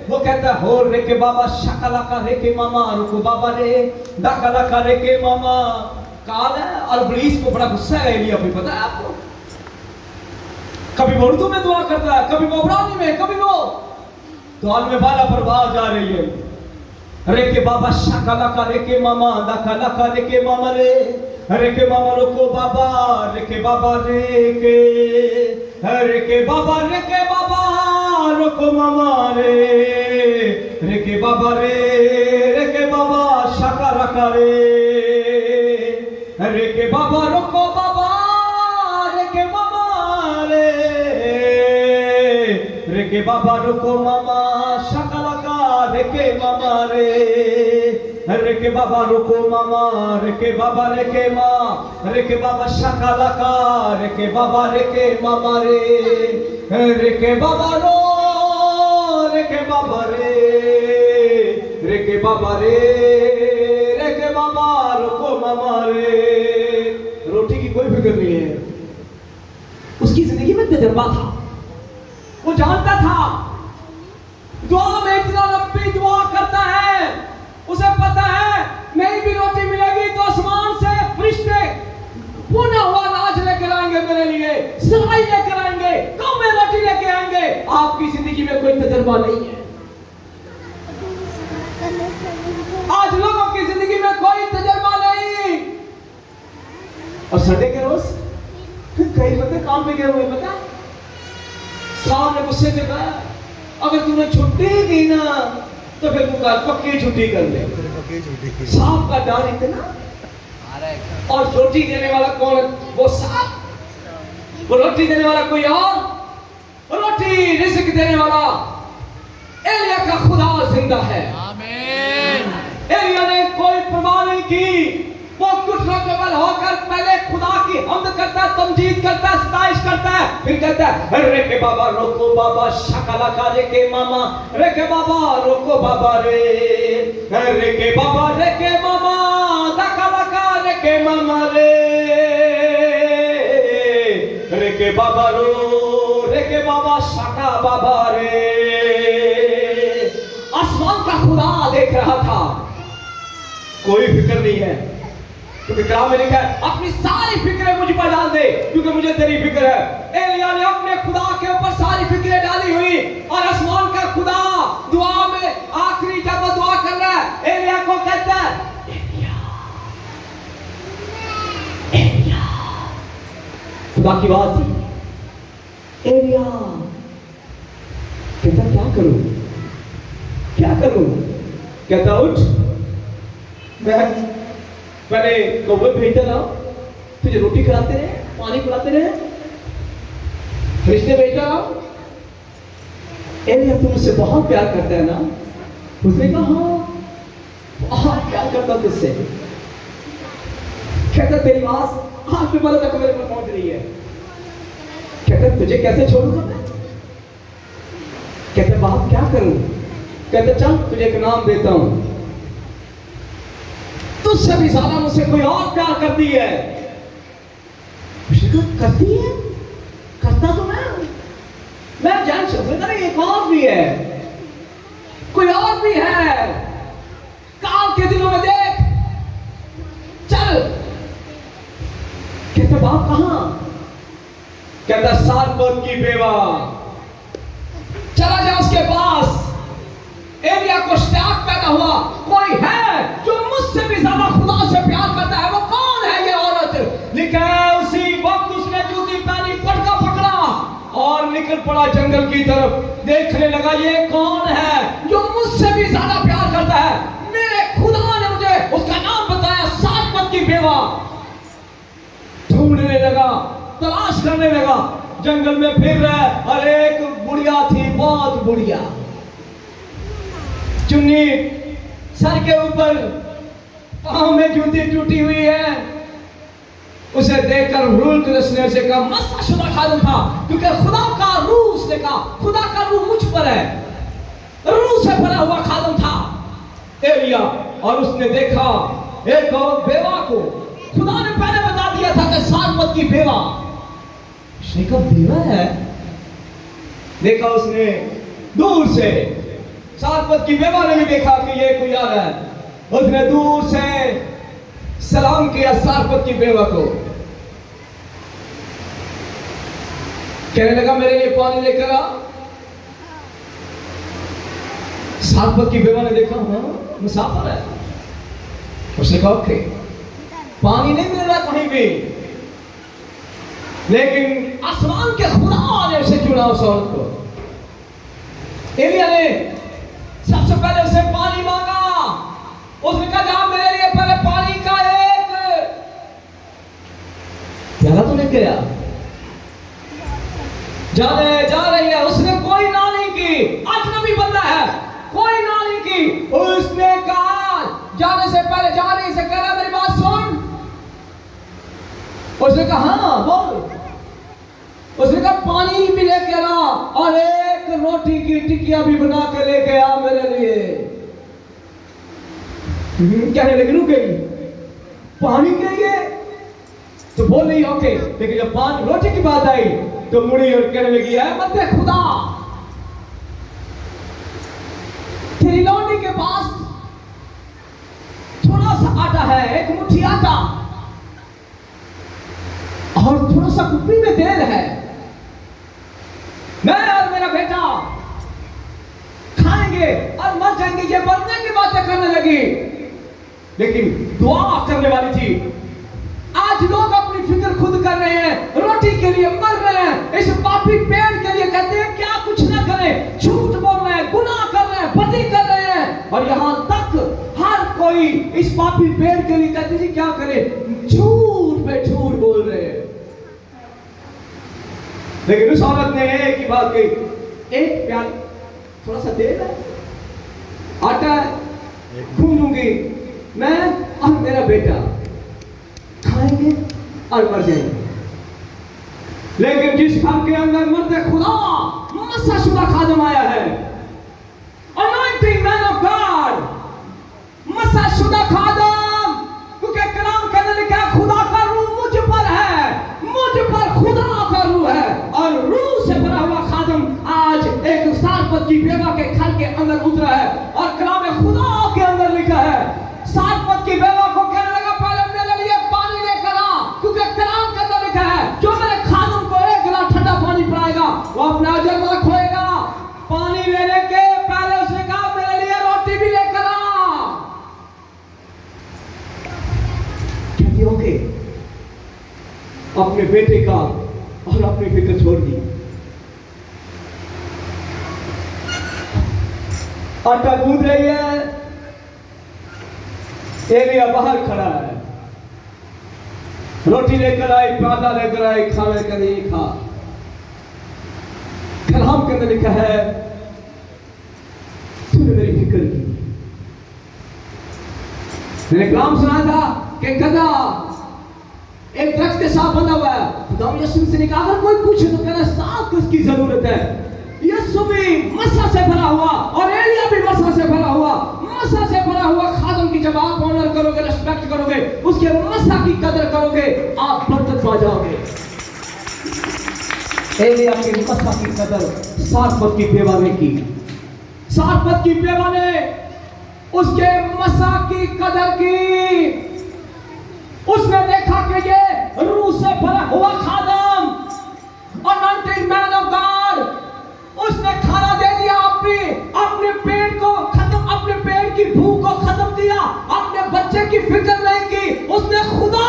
वो कहता है हो रे के बाबा शकला का रे के मामा रुको बाबा रे डकला का रे के मामा। काल है और इब्लीस को बड़ा गुस्सा है एलिया पे, पता है आपको? कभी उर्दू में दुआ करता है, कभी मोबरानी में, कभी वो दुआ में बाला पर आवाज आ रही है रे के बाबा शकला का रे के मामा डकला का रे के मामा रे के मामा रुको बाबा रे के बाबा रे के बाबा रुको मामा रे के बाबा रे के बाबा शकला का रे के बाबा रुको बाबा रे के मामा रे के बाबा रुको मामा शकला का रे के मामा रे के बाबा रुको मामा रे के बाबा रे के माँ रे के बाबा शकला का रे के बाबा रे के मामा रे के बाबा रो रे के बाबा रे के बाबा रे के बाबा रुको मामा रोटी की कोई फिक्र नहीं है, उसकी जिंदगी में तजर्बा था, वो जानता था दुआ में इतना लंबी दुआ करता है, उसे पता है नहीं भी रोटी मिलेगी तो आसमान से फरिश्ते भुना हुआ अनाज लेकर आएंगे मेरे लिए, सराई लेकर आएंगे, गांव में रोटी लेकर आएंगे। आपकी जिंदगी में कोई तजर्बा नहीं है, आज लोगों की जिंदगी में कोई तजर्बा नहीं। और संडे के रोज कई बंदे काम पे गए हुए, पता साहब ने गुस्से से कहा अगर तूने छुट्टी की ना तो फिर तू कल पक्की छुट्टी कर ले। साहब का डर इतना, और रोटी देने वाला कौन है? वो साहब, वो रोटी देने वाला कोई और, रोटी रिज़्क देने वाला एलिया का खुदा जिंदा है। आमीन। एलिया ने कोई परवाह नहीं की, वो कुटरतमल होकर पहले खुदा की हमद करता है, तमजीद करता है, सताइश करता है, फिर कहता है रे के बाबा रोको बाबा शकला का रे के मामा रे के बाबा रोको बाबा रे के बाबा रे के मामा दकला का रे के मामा रे के बाबा रो रे के बाबा शका बाबा रे। आसमान का खुदा देख रहा था, कोई फिक्र नहीं है, क्योंकि कलाम में लिखा है अपनी सारी फिक्रें मुझ पर डाल दे क्योंकि मुझे तेरी फिक्र है। एलिया ने अपने खुदा के ऊपर सारी फिक्रें डाली हुई, और आसमान का खुदा दुआ में आखिरी जब वो दुआ कर रहा है एलिया को कहता है एलिया, खुदा की आवाज थी एलिया, कहता क्या करूं क्या करूं? कहता उठ, मैं पहले कौवे भेजता रहा, तुझे रोटी खिलाते रहे, पानी पिलाते रहे, फरिश्ते भेजता रहा। एलिया तुम मुझसे बहुत प्यार करता है ना? उसने कहा हाँ बहुत प्यार करता तुझसे। कहता तेरी आवाज आज भी बल तक मेरे पर पहुंच रही है। कहता तुझे कैसे छोड़ूंगा मैं? कहता बाप क्या करूं? कहता चल तुझे एक नाम देता हूं, तुझसे भी ज्यादा मुझसे कोई और प्यार करती है। करती है? करता तो मैं जान सकता नहीं, एक और भी है, कोई और भी है। काल के दिनों में देख, चल। कहते बाप कहां? कहता सारपत की बेवा, चला जा उसके पास। एलिया को शक पैदा हुआ, कोई है जो मुझसे भी ज्यादा खुदा से प्यार करता है, वो कौन है ये औरत? लिखा है उसी वक्त उसने जूती पहनी, पटका पकड़ा और निकल पड़ा जंगल की तरफ। देखने लगा ये कौन है जो मुझसे भी ज्यादा प्यार करता है। मेरे खुदा ने मुझे उसका नाम बताया, सारपत की बेवा। ढूंढने लगा, तलाश करने लगा, जंगल में फिर रहा, और एक बुढ़िया थी, बहुत बुढ़िया, चुन्नी सर के ऊपर, पांव में जूती टूटी हुई है। उसे देखकर रूल के उसने उसे कहा, मस्ताशुदा खादम था, क्योंकि खुदा का रूह, उसने कहा खुदा का रूह मुझ पर है, रूह से भरा हुआ खादम था एलिया। और उसने देखा एक और बेवा को, खुदा ने पहले बता दिया था कि सारपत की बेवा। उसने कहा बेवा है? देखा उसने दूर से सारपत की बेवा ने भी देखा कि ये कोई आ रहा है। उसने दूर से सलाम किया सारपत की बेवा को, कहने लगा मेरे लिए पानी लेकर आ। सारपत की बेवा ने देखा हाँ मुसाफिर है। उसने कहा ओके, पानी नहीं मिल रहा कहीं भी, लेकिन आसमान के खुदा ने उसे चुना उस औरत को। एलिया ने सबसे पहले उसे पानी मांगा। उसने कहा जा मेरे लिए पहले पानी का एक प्याला तो लेके आ। जा रही है। उसने कोई ना नहीं की, अजनबी बंदा है, कोई ना नहीं की। उसने कहा जाने से पहले जा रही से कह रहा मेरी बात सुन। उसने कहा हाँ बोल। उसने कहा पानी भी लेके आ और एक रोटी की टिकिया भी बना के लेके आ मेरे लिए। कहने लगी रुक गई पानी के लिए तो बोल रही ओके, लेकिन जब पानी रोटी की बात आई तो मुड़ी और कहने लगी है मत खुदा, तेरी लौंडी के पास थोड़ा सा आटा है, एक मुट्ठी आटा और थोड़ा सा कुप्पी में तेल है। मैं और मेरा बेटा खाएंगे और मर जाएंगे। ये मरने की बातें करने लगी, लेकिन दुआ करने वाली थी। आज लोग अपनी फिक्र खुद कर रहे हैं, रोटी के लिए मर रहे हैं। इस पापी पेड़ के लिए कहते हैं क्या कुछ ना करें, झूठ बोल रहे हैं, गुनाह कर रहे हैं, बदी कर रहे हैं। और यहां तक हर कोई इस पापी पेड़ के लिए कहते हैं क्या करें, झूठ पे झूठ बोल रहे हैं। लेकिन उस औरत ने एक ही बात कही, एक प्याल थोड़ा सा तेल है, आटा है, घूमूंगी मैं और मेरा बेटा, खाएंगे और मर जाएंगे। लेकिन जिस घर के अंदर मर्द खुदा मस्सा खादम आया है, anointing man of God, मस्सा खादम, क्योंकि कलाम के अंदर लिखा है खुदा का रूह मुझ पर है, मुझ पर खुदा का रूह है। और रूह से भरा हुआ खादम आज एक सारपत की बेवा के घर के अंदर उतरा है। और कलाम खुदा के अंदर लिखा है सारपत की बेवा को कहने लगा पहले मेरे लिए पानी लेकर आ, क्योंकि कलाम के अंदर लिखा है जो मेरे खादम को एक गिलास ठंडा पानी पिलाएगा वो अपना अजर ना खोएगा। पानी लेने के पहले उसने कहा मेरे लिए रोटी भी लेकर आ। कहती ओके, अपने बेटे का और अपनी फिक्र छोड़ दी। आटा गूंद रही है, एलिया बाहर खड़ा है, रोटी लेकर आई, प्याला लेकर आई, खाने के लिए खा। कलाम के अंदर लिखा है तूने मेरी फिक्र की। मैंने कलाम सुना था कि गधा एक दरख्त के साथ बंधा हुआ है। खुदा यीशु से निकला, अगर कोई पूछे तो कहना साथ किसकी जरूरत है। यीशु भी मस्सा से भरा हुआ और एलिया भी मस्सा से भरा हुआ। मस्सा से भरा हुआ खादम की जब आप ऑनर करोगे, रिस्पेक्ट करोगे, उसके मस्सा की कदर करोगे, आप बरकत पा जाओगे। एलिया के मस्सा की कदर सारपत की बेवा ने की। सारपत की बेवा ने उसके मस्सा की कदर की। उसने देखा कि ये रूह से भरा हुआ खादम, anointed man of God, उसने खाना दे दिया, अपने पेट को खत्म, अपने पेट की भूख को खत्म किया, अपने बच्चे की फिक्र नहीं की, उसने खुदा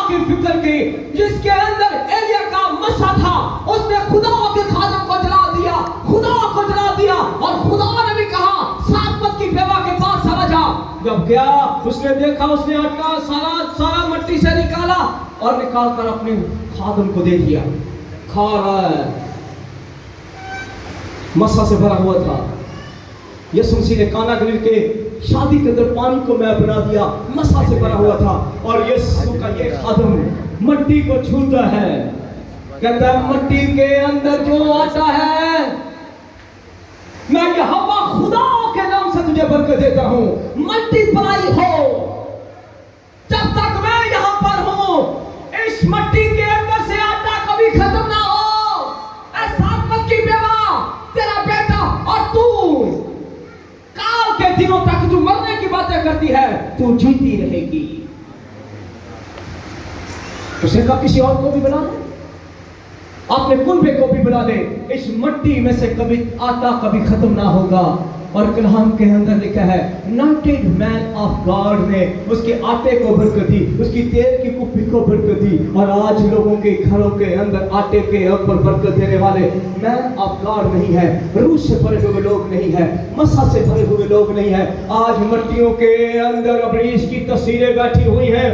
की फिक्र की। जिसके अंदर एलिया का मस्सा था उसने खुदा के खादम को जला दिया, खुदा को जला दिया। और खुदा ने भी कहा सारपत की बेवा के पास चला जा। जब गया उसने देखा, उसने आटा सारा मट्टी से निकाला और निकाल कर अपने खादम को दे दिया। खा रहा है, मस्सा से भरा हुआ था। यीशु मसीह ने काना गलील के शादी के अंदर पानी को मैं बना दिया, मस्सा से भरा हुआ था। और यीशु का ये खादम मट्टी को छूता है, कहता है मट्टी के अंदर जो आटा है मैं यहोवा खुदा के नाम से तुझे बरकत देता हूं, मल्टीप्लाई हो। जब तक मैं यहां पर हूं, इस मट्टी के अंदर से आटा कभी खत्म ना हो। सारपत की बेवा, तेरा बेटा और तू दिनों तक तू मरने की बातें करती है, तू जीती रहेगी। उसे कहा किसी और को भी बुला ले, अपने कुनबे को भी बुला ले, इस मिट्टी में से कभी आटा कभी खत्म ना होगा। और कलाम के अंदर लिखा है, नॉटेड मैन ऑफ गॉड ने उसके आटे को बरकत दी, उसकी तेल की कुप्पी को बरकत दी। और आज लोगों के घरों के अंदर आटे के ऊपर बरकत देने वाले मैन ऑफ गॉड नहीं है, रूह से भरे हुए लोग नहीं है, मसा से भरे हुए लोग नहीं है। आज मिट्टियों के अंदर इब्लीस की तस्वीरें बैठी हुई हैं।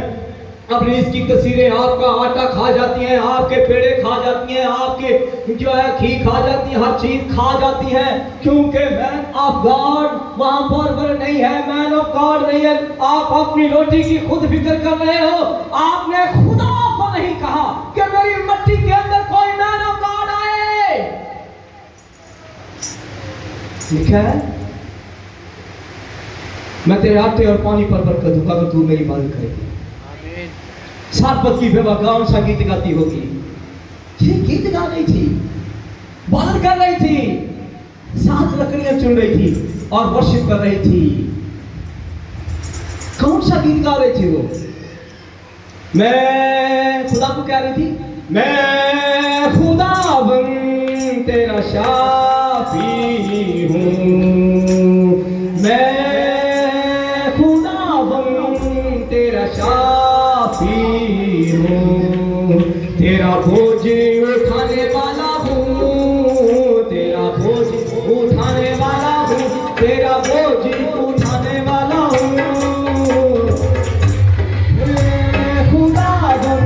इब्लीस की तस्वीरें आपका आटा खा जाती हैं, आपके पेड़े खा जाती हैं, आपके जो है घी खा जाती है, हर चीज खा जाती है, क्योंकि मैन ऑफ गॉड वहां पर नहीं है, मैन ऑफ गॉड नहीं है। आप अपनी रोटी की खुद फिक्र कर रहे हो, आपने खुदा को नहीं कहा कि मेरी मिट्टी के अंदर कोई मैन ऑफ गॉड आए। लिखा है, मैं तेरे आटे और पानी पर बरकत दूंगा अगर तू मेरी बात करेगी। सारपत की बेवा कौन सा गीत गाती होगी? ये गीत गा रही थी, बात कर रही थी, 7 लकड़ियां चुन रही थी और वर्शिप कर रही थी। कौन सा गीत गा रही थी वो? मैं खुदा को कह रही थी, मैं खुदावन तेरा शाफी हूँ, मैं खुदावन तेरा शाफी हूँ, तेरा बोझ उठाने वाला हूँ, तेरा बोझ उठाने वाला हूँ, तेरा बोझ उठाने वाला हूँ, खुदा बन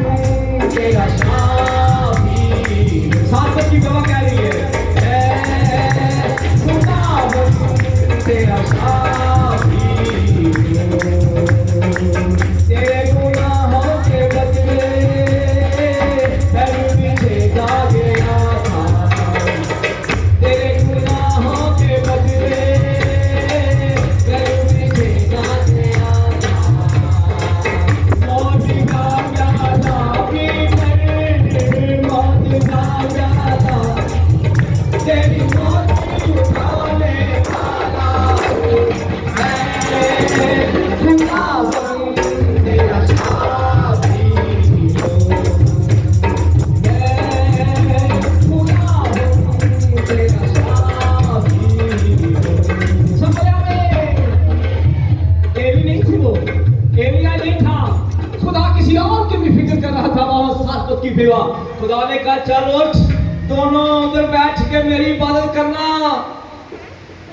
तेरा शाफी। सारपत की गवाह कह रही है, खुदा बन तेरा शाफी, तेरे गुनाहों के बदले मैं पीछे जा गया था, तेरे गुनाहों के बदले मैं पीछे जा गया था, मौत का प्याला पी मैंने मौत का प्याला, तेरी मौत की उठाने वाला मैं खुदा बन तेरा शाफी हूँ, मैं खुदा बन तेरा शाफी हूँ। समझा में? एली नहीं थी वो, एलिया नहीं था, खुदा किसी और की भी फिक्र कर रहा था। वहां सारपत की बेवा, खुदा ने कहा चल उठ, दोनों उधर बैठ के मेरी इबादत करना।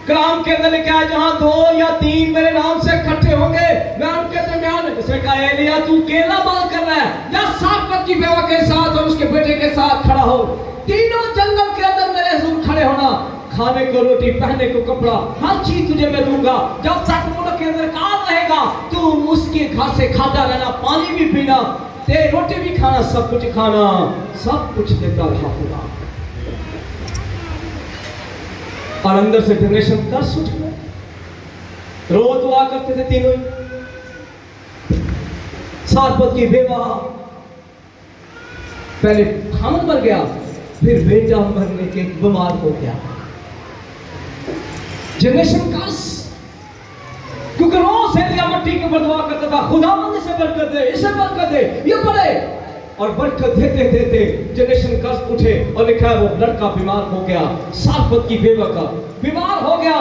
कलाम के अंदर लिखा है, जहां 2 या 3 मेरे नाम से इकट्ठे होंगे मैं उनके दरमियान। इसने कहा एलिया तू अकेला बात कर रहा है, या सारपत की बेवा के साथ और उसके बेटे के साथ खड़ा हो, तीनों जंगल के अंदर मेरे हुजूर खड़े होना, खाने को रोटी, पहनने को कपड़ा, हर चीज तुझे मैं दूंगा। जब तक मुल्क के अंदर काम रहेगा तू उसके घर से खाता रहना, पानी भी पीना, ते रोटी भी खाना, सब कुछ खाना, सब कुछ देता रहा खुदा। और अंदर से जनरेशन कर्स उठ गया, रोज दुआ करते थे तीनों ही। सारपत की बेवा पहले खामद मर गया, फिर बेटा मरने के बीमार हो गया। जनरेशन कर्स, क्योंकि रोज एलिया मिट्टी के ऊपर दुआ करता था, खुदा इसे बरकत दे, इसे बरकत दे, ये पढ़े, और बरकत देते देते जनरेशन कर्स उठे। और लिखा है वो लड़का बीमार हो गया, सारपत की बेवा का बीमार हो गया,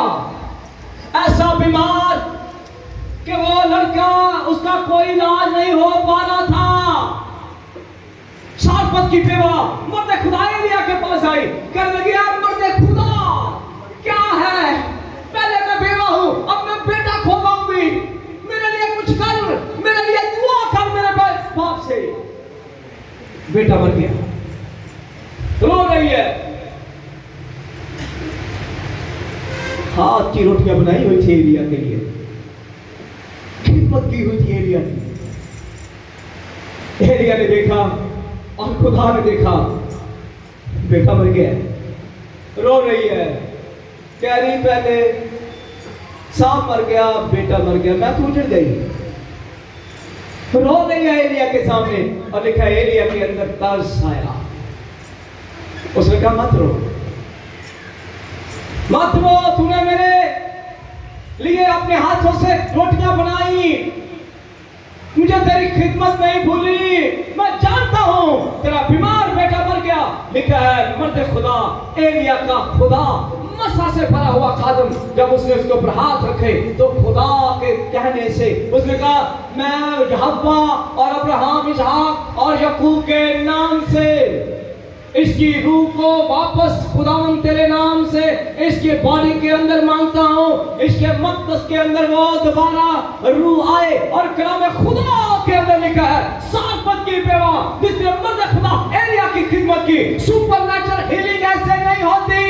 ऐसा बीमार कि वो लड़का, उसका कोई इलाज नहीं हो पा रहा था। सारपत की बेवा मर्द खुदा एलिया के पास आई, कहने लगी यार मर्द खुदा क्या है, पहले मैं बेवा हूं, अब मैं बेटा खो पाऊंगी, मेरे लिए कुछ कर, मेरे लिए दुआ कर मेरे बाप से। बेटा मर गया, रो रही है, हाथ की रोटियां बनाई हुई थी एलिया के लिए, खिदमत की हुई थी एलिया की। एलिया ने देखा और खुदा ने देखा, बेटा मर गया, रो रही है, कह रही पहले सांप मर गया, बेटा मर गया, मैं तो उजड़ गई। रो नहीं है एलिया के सामने, और लिखा है एलिया के अंदर तरस आया। उसने कहा मत रो, मत रो, तूने मेरे लिए अपने तेरी खिदमत नहीं भूली। मैं जानता हूँ तेरा बीमार बेटा मर गया। लिखा है मर्द खुदा एलिया का खुदा मसा से भरा हुआ खादम जब उसने उसके ऊपर हाथ रखे तो खुदा के कहने से उसने कहा मैं यहोवा और अब्राहम इसहाक और याकूब के नाम से इसकी रूह को वापस खुदावंद तेरे नाम से इसके बॉडी के अंदर मांगता हूँ। इसके मकदस के अंदर वो दोबारा रूह आए। और कलाम खुदा के अंदर लिखा है 7 पद की बेवा जिसने मर्द खुदा एलिया की खिदमत की। सुपरनैचुरल हीलिंग ऐसे नहीं होती।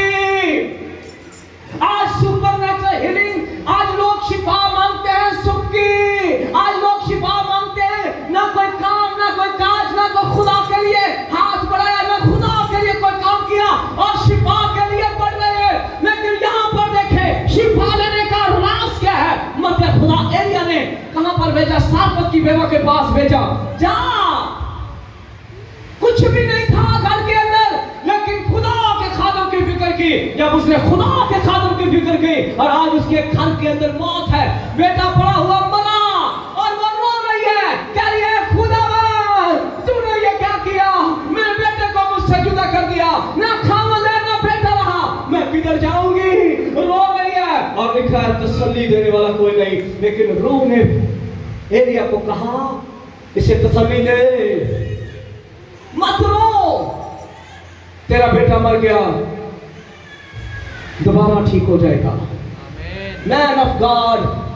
आज सुपरनैचुरल हीलिंग, आज लोग शिफा मांगते हैं सुख की। आज लोग शिफा मांगते हैं, ना कोई काम ना कोई काज, ना कोई खुदा के लिए हाथ बढ़ाया, ना खुदा के लिए कोई काम किया और शिफा के लिए बढ़ रहे हैं। लेकिन यहाँ पर देखें शिफा लेने का राज क्या है। मर्द खुदा एलिया ने कहां पर भेजा? सारपत की बेवा के पास भेजा। जा, कुछ भी नहीं था घर के अंदर, लेकिन खुदा के खादम की फिक्र की। जब उसने खुदा के खादम की फिक्र की और आज उसके घर के अंदर मौत है, बेटा पड़ा हुआ मरा और वो रो रही है, कह रही है खुदा तूने ये क्या किया? मेरे बेटे को मुझसे जुदा कर दिया, ना खाना दे ना बेटा रहा, मैं किधर जाऊंगी? रो रही है। और लिखा है तसल्ली देने वाला कोई नहीं, लेकिन रूह ने एलिया को कहा इसे तसल्ली दे, मत रो, तेरा बेटा मर गया, दोबारा ठीक हो जाएगा। मैन ऑफ गॉड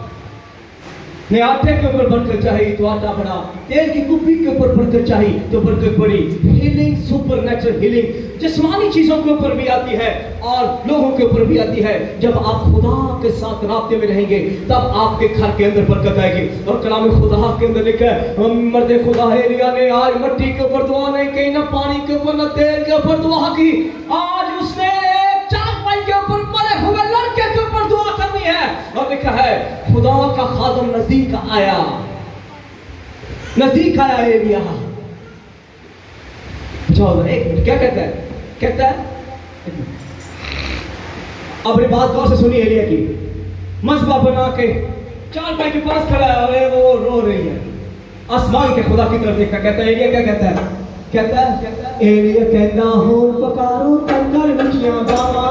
ने आटे के ऊपर बरकत चाहिए तो आटा बढ़ा, तेल की कुप्पी के ऊपर बरकत चाहिए तो बरकत बढ़ी। हीलिंग, सुपरनैचुरल हीलिंग जिस्मानी चीजों के ऊपर भी आती है और लोगों के ऊपर भी आती है। जब आप खुदा के साथ राब्ते में रहेंगे तब आपके घर के अंदर बरकत आएगी। और कलाम खुदा के अंदर लिखा है मर्द खुदा एलिया ने आज मिट्टी के ऊपर दुआ नहीं की, न पानी के ऊपर न तेल के ऊपर दुआ की। आज उसने चारपाई के ऊपर मरे हुए लड़के के ऊपर दुआ करनी है। और लिखा है खुदा का खादम नजदीक आया, नजदीक आया एलिया। एक मिनट, क्या कहता है? कहता है अब बात गौर से सुनिए। एलिया की मसबा बना के चारपाई के पास खड़ा है और वो रो रही है, आसमान के खुदा की तरफ देखा। कहता है एलिया क्या कहता है? कहता है एलिया कहता हो पकारो कंकर नचियां गावा,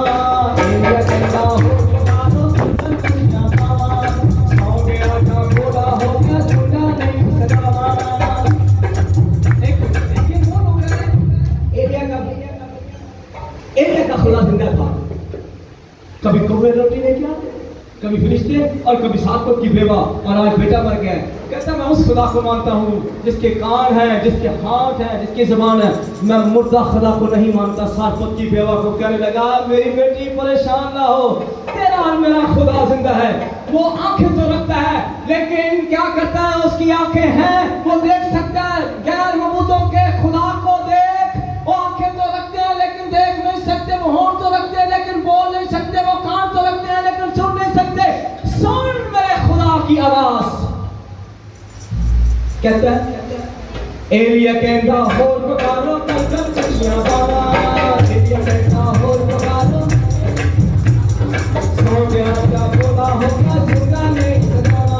एलिया कहता हो पकारो कंकर नचियां गावा, सौ गया था बोला हो गया सुना नहीं सदावा। एक ये कौन हो रहा है? एलिया का खुदा जिंदा था। कभी कौवे रोटी नहीं किया, कभी फरिश्ते और कभी 7 पद की बेवा, और आज बेटा मर गया। कहता मैं उस खुदा को मानता हूँ जिसके कान हैं, जिसके हाथ हैं, जिसकी ज़बान है। मैं मुर्दा खुदा को नहीं मानता। 7 पद की बेवा को कहने लगा मेरी बेटी परेशान ना हो, तेरा और मेरा खुदा जिंदा है। वो आंखें तो रखता है लेकिन क्या करता है? उसकी आंखें हैं, वो देख सकता है। गैर मबूदों के खुदा को देख, वो आंखें तो रखते हैं लेकिन देख नहीं सकते, वो होंठ तो रखते हैं लेकिन बोल नहीं सकते, वो कान तो रखते हैं लेकिन सुन नहीं सकते। सुन मेरे खुदा की आवाज। कहता है एलिया कहता हो पुकारो कंकर नचियां गावा, एलिया कहता हो पुकारो सो गया था बोला होगा सुना नहीं सदावा।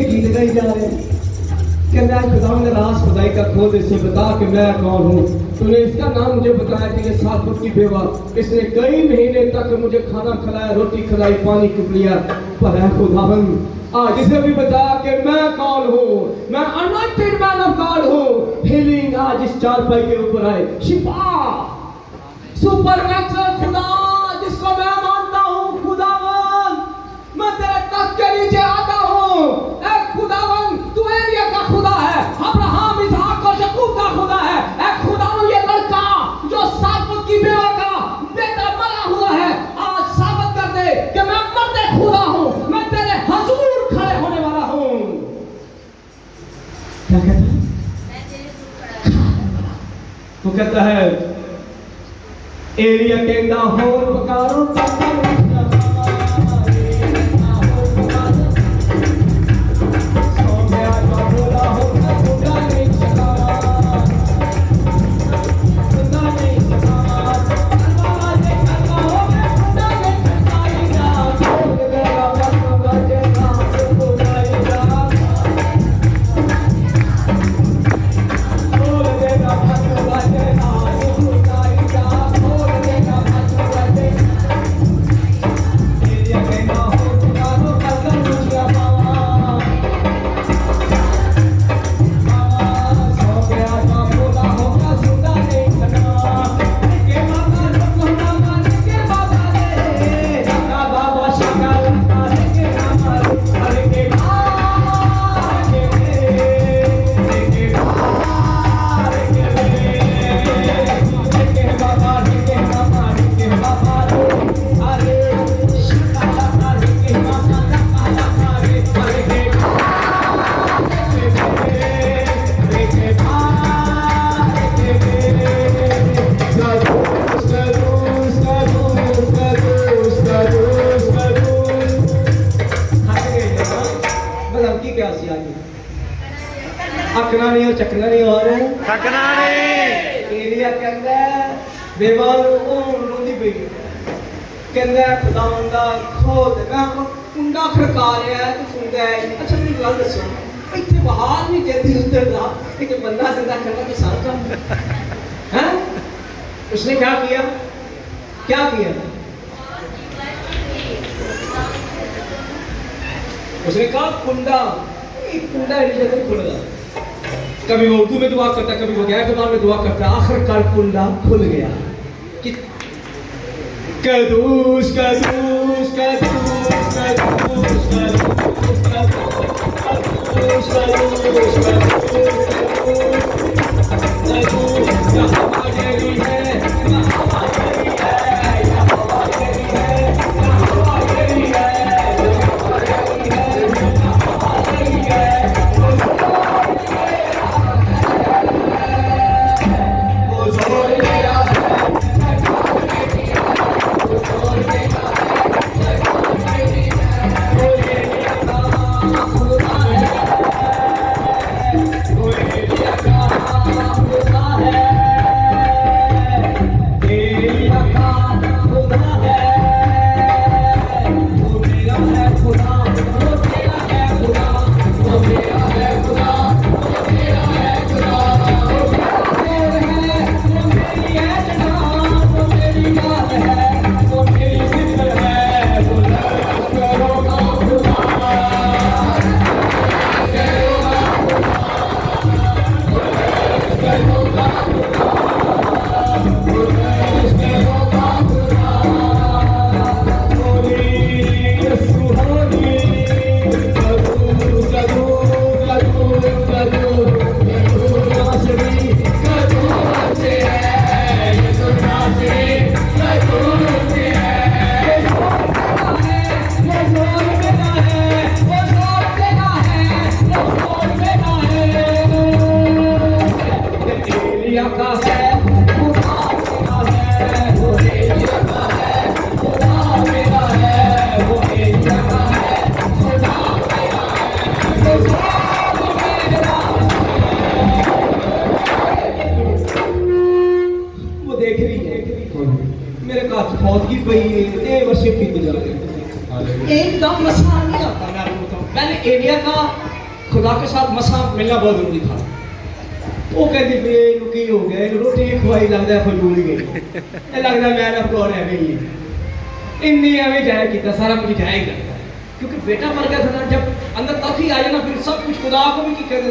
गीत गाई जा रहे कहता है खुदा ने राज खुदाई का खोल इसे बता कि मैं कौन हूँ। तूने इसका नाम मुझे बताया कि ये 7 पद की बेवा, इसने कई महीने तक मुझे खाना खिलाया, रोटी खिलाई, पानी पिलाया, पर है खुदावंद आज इसे भी बताया कि मैं कौन हूँ। मैं अनॉइंटेड मैन ऑफ गॉड हूँ। हीलिंग आज इस चारपाई के ऊपर आए, शिफा, सुपरनैचुरल खुदा जिसको मैं मानता हूँ। खुदावंद मैं तेरे तख्त के नीचे आता हूँ। ऐ खुदावंद तू एलिया का खुदा है, अब्राहम इसहाक और याकूब का खुदा है। ऐ खुदावंद ये लड़का जो 7 पद की बेवा का बेटा मरा हुआ है, आज साबित कर दे कि मैं मर्द खुदा हूँ, मैं तेरे हुजूर खड़े होने वाला हूँ। क्या कहता है? तो कहता है एलिया कहता हो पुकारो कंकर नचियां गावा, थकना नहीं। एलिया कहता बेवाल रोंदी पई कहता खुदावंदा खोद मैं कुंडा खड़का रहा है तो सुनता है। अच्छा मेरी गल दसो इतने बाहर नहीं जल्दी उतरदा एक बंदा जिंदा करना तो सारा काम है। उसने क्या किया उसने कहा कुंडा इस जगह खुलेगा। कभी वो उर्दू में दुआ करता, कभी वो गैर ज़बान में दुआ करता, आखिरकार कुंडा खुल गया। कि कदूस कदूस कदूस कदूस कदूस कदूस फौतगी पई इतने वर्षे भी गुजारे एकदम मसला नहीं आता। मैं आपको बताऊं मैंने एरिया का खुदा के साथ मसा मिलना बहुत जरूरी था। वो कहती बे लुकी हो गए रोटी खुआई लगता है फजूल गई लगता मैं ना को रह गई इन्नी एवं जाया किया सारा कुछ जाया ही लगता क्योंकि बेटा मर गया था ना। जब अंदर तक ही आ जाए ना फिर सब कुछ खुदा को भी की कहते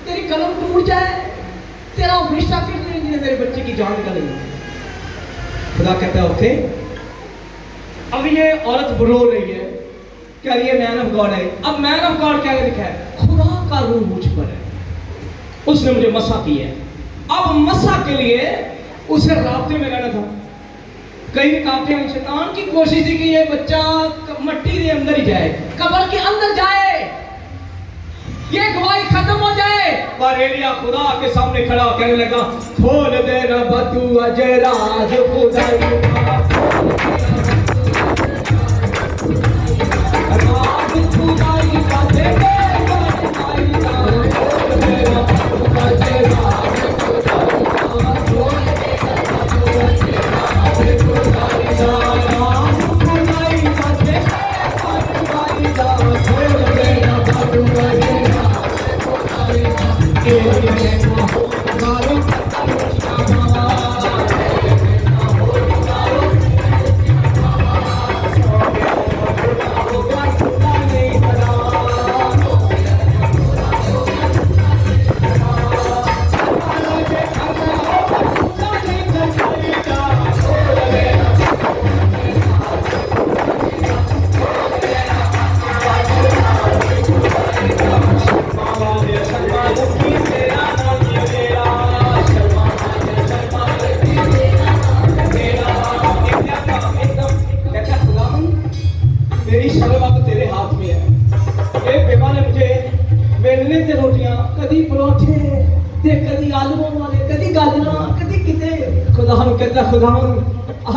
तेरी कलम टूट जाए तेरा रिश्ता फिर नहीं मेरे बच्चे की जान निकल गई। खुदा कहता है ओके अब ये औरत रो रही है कह रही है मैन ऑफ गॉड है। अब मैन ऑफ गॉड क्या लिखा है खुदा का रूह मुझ पर है उसने मुझे मसा किया है। अब मसा के लिए उसे रास्ते में रहना था। कई काफी शैतान की कोशिश थी कि ये बच्चा मट्टी के अंदर ही जाए कब्र के अंदर जाए ये गवाही खत्म हो जाए। पर एलिया खुदा के सामने खड़ा कहने लगा खोल दे रब तू अजय राज खुदा खुदा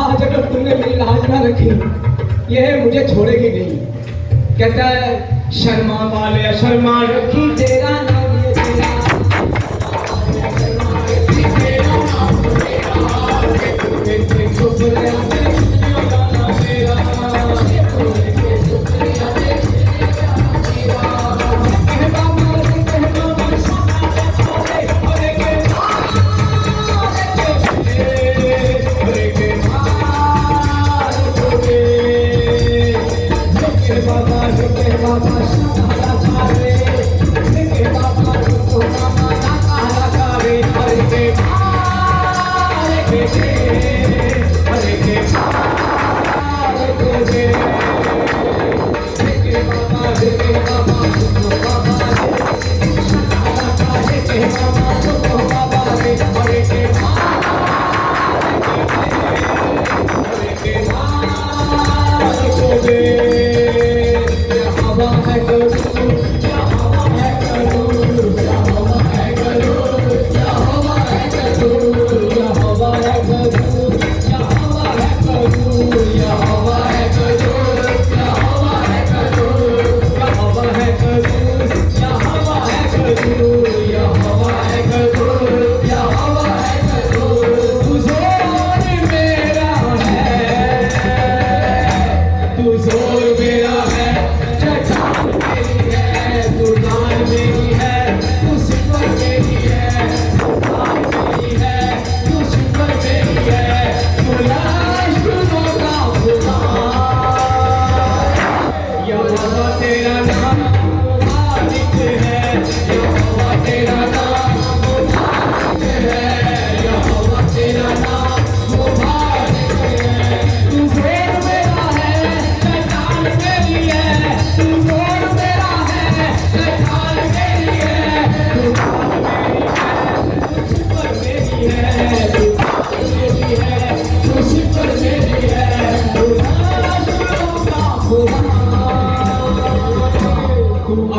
आज अगर तुमने मेरी लाज ना रखी यह मुझे छोड़ेगी नहीं। कहता है शर्मा वाले शर्मा रखी तेरा नाम ये तेरा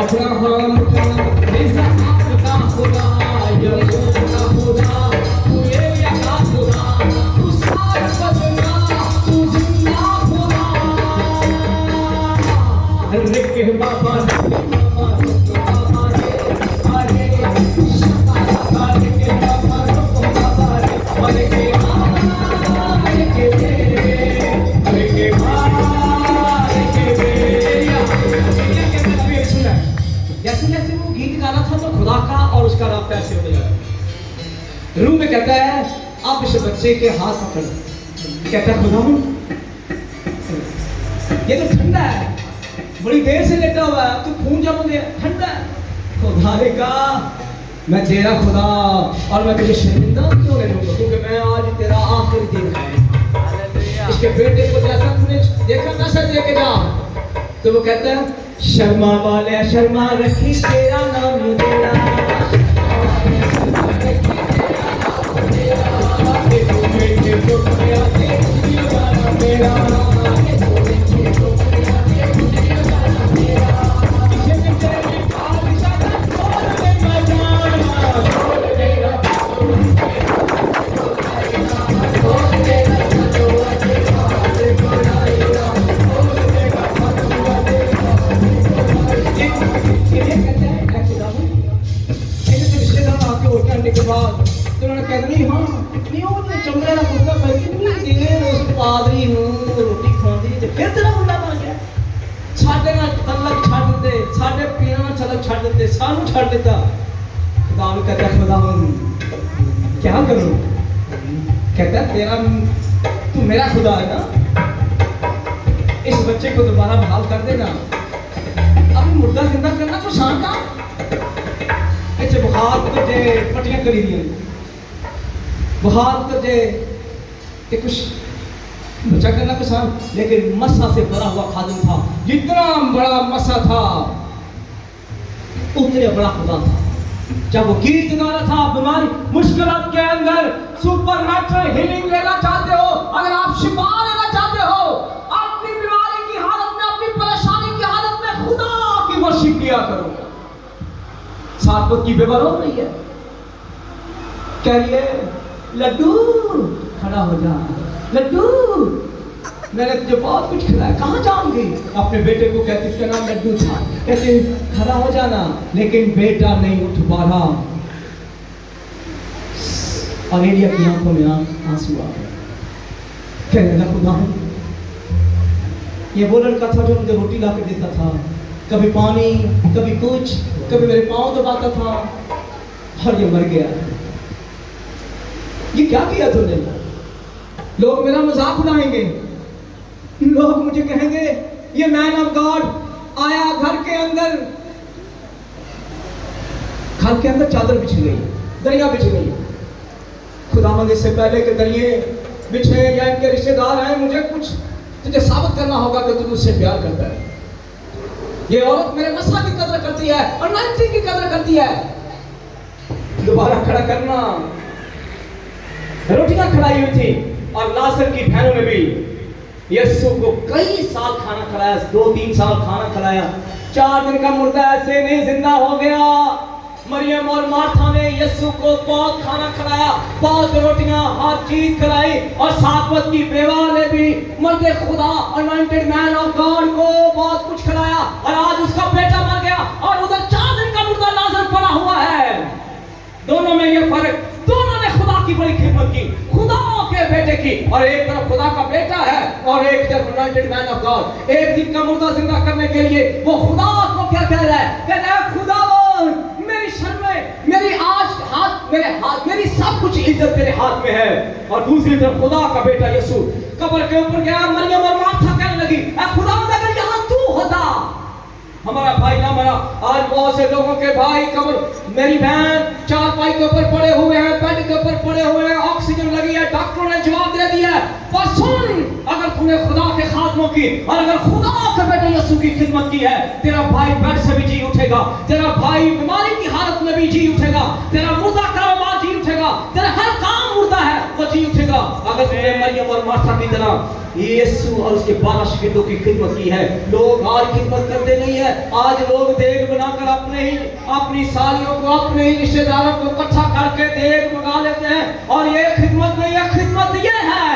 अब्राहम का इसहाक का खुदा, याकूब का खुदा, तू एलिया का खुदा, तू शाश्वत का, तू जिंदा खुदा। अरे के बाबा जैसे जैसे वो गीत गा रहा था तो खुदा का और उसका रास्ता ऐसे होने लगा। रूह में कहता है अब इस बच्चे के हाथ पकड़, कहता है खुदा ये तो ठंडा है, बड़ी देर से लेटा हुआ है, तू खून जम गया, ठंडा है। खुदा ने कहा मैं तेरा खुदा और मैं तुझे शर्मिंदा क्यों नहीं लूंगा, क्योंकि मैं आज तेरा आखिरी दिन है। इसके बेटे को जैसा तूने देखा वैसा लेके जा। तो वो कहता है शर्मा वाले शर्मा रखी तेरा नाम तेरा, के बाद तो उन्होंने कहा नहीं हाँ नहीं वो चमड़े का कुर्ता पहन के पूरी देर उस पादरी ਨੂੰ ਰੋਟੀ ਖਵਾਉਂਦੀ ਤੇ ਫਿਰ ਤੇਰਾ ਮੁੰਡਾ ਬਣ ਗਿਆ। ਸਾਡੇ ਨਾਲ ਤਲਕ ਛੱਡ ਦਿੱਤੇ, ਸਾਡੇ ਪੀਰਾਂ ਨਾਲ ਤਲਕ ਛੱਡ ਦਿੱਤੇ, ਸਾਨੂੰ ਛੱਡ ਦਿੱਤਾ। खुदा ने कहता खुदावन क्या करूं, कहता तेरा तू मेरा खुदा है ना, इस बच्चे को दोबारा बहाल कर देना, अभी मुर्दा जिंदा करना तो शान का बुखार तुझे पट्टियां करी दी, बुखार तुझे कुछ बचा करना कुछ, लेकिन मसा से भरा हुआ खादिम था। जितना बड़ा मसा था उतने बड़ा खुदा था। जब वो गीत गा रहा था बीमारी मुश्किलात के अंदर सुपरनैचुरल हीलिंग लेना चाहते हो, अगर आप शिफा लेना चाहते हो अपनी बीमारी की हालत में, अपनी परेशानी की हालत में खुदा की वर्शिप किया करो। सातपत की बेवर हो रही है, कह रही है लड्डू खड़ा हो जा, लड्डू मैंने तुझे बहुत कुछ खिलाया, कहाँ जाऊंगी। अपने बेटे को कहती उसका नाम लड्डू था, कहते खड़ा हो जाना, लेकिन बेटा नहीं उठ पा रहा। और एलिया की आंखों में आंसू आ गए, कहने लगा खुदा ये वो लड़का था जो मुझे रोटी ला के देता था, कभी पानी कभी कुछ, कभी मेरे पाँव दबाता था, और ये मर गया। ये क्या किया तूने? लोग मेरा मजाक उड़ाएंगे, लोग मुझे कहेंगे ये मैन ऑफ गॉड आया घर के अंदर चादर बिछ गई, दरिया बिछ गई। खुदावंद इससे पहले के दरिये बिछे या इनके रिश्तेदार हैं, मुझे कुछ तुझे साबित करना होगा कि तू मुझसे प्यार करता है। ये औरत मेरे मसा की कदर करती है और नाइटी की कदर करती है। दोबारा खड़ा करना। रोटियां खिलाई हुई थी और लाजर की बहनों ने भी यीशु को कई साल खाना खिलाया, 2-3 साल खाना खिलाया। 4 दिन का मुर्दा ऐसे नहीं जिंदा हो गया। मरियम और मार्था ने यीशु को बहुत खाना खिलाया, बहुत रोटियां हर चीज खिलाई, और सातवत की बेवा ने भी मर्द खुदा अनॉइंटेड मैन ऑफ गॉड को बहुत कुछ खिलाया। और आज उसका बेटा मर गया और उधर 4 दिन का मुर्दा लाजर पड़ा हुआ है। दोनों में ये फर्क, दोनों ने खुदा की बड़ी खिदमत की, खुदा के बेटे की। और एक तरफ खुदा का बेटा है और एक तरफ अनॉइंटेड मैन ऑफ गॉड। एक दिन का मुर्दा जिंदा करने के लिए वो खुदा को क्या कह रहा है? कहता है खुदा मेरी शर्म में, मेरी आज हाथ मेरे हाथ, मेरी सब कुछ इज्जत तेरे हाथ में है। और दूसरी तरफ खुदा का बेटा यीशु कब्र के ऊपर गया। मरियम और मार्था कहने लगी खुदा अगर यहाँ तू होता, हमारा भाई ना मरा। आज बहुत से लोगों के भाई कब्र, मेरी बहन चारपाई के ऊपर पड़े हुए हैं, बेड के ऊपर पड़े हुए हैं, ऑक्सीजन लगी है, डॉक्टरों ने जवाब दे दिया। पर सुन, अगर तूने खुदा के खात्मों की और अगर खुदा के बेटे यीशु की खिदमत की है, तेरा भाई बेड से भी जी उठेगा, तेरा भाई बीमारी की हालत में भी जी उठेगा, तेरा मुर्दा करोबार जी उठेगा। उठेगा, तेरा हर काम मुर्दा है वो जी उठेगा। अगर तुमने मरियम और मार्था की तरह यीशु और उसके 12 शिष्यों की खिदमत की है। लोग आज खिदमत करते नहीं है, आज लोग देग बनाकर अपनी सालियों को, अपने ही रिश्तेदारों को इकट्ठा करके देग मंगा लेते हैं, और ये खिदमत नहीं है, खिदमत ये है।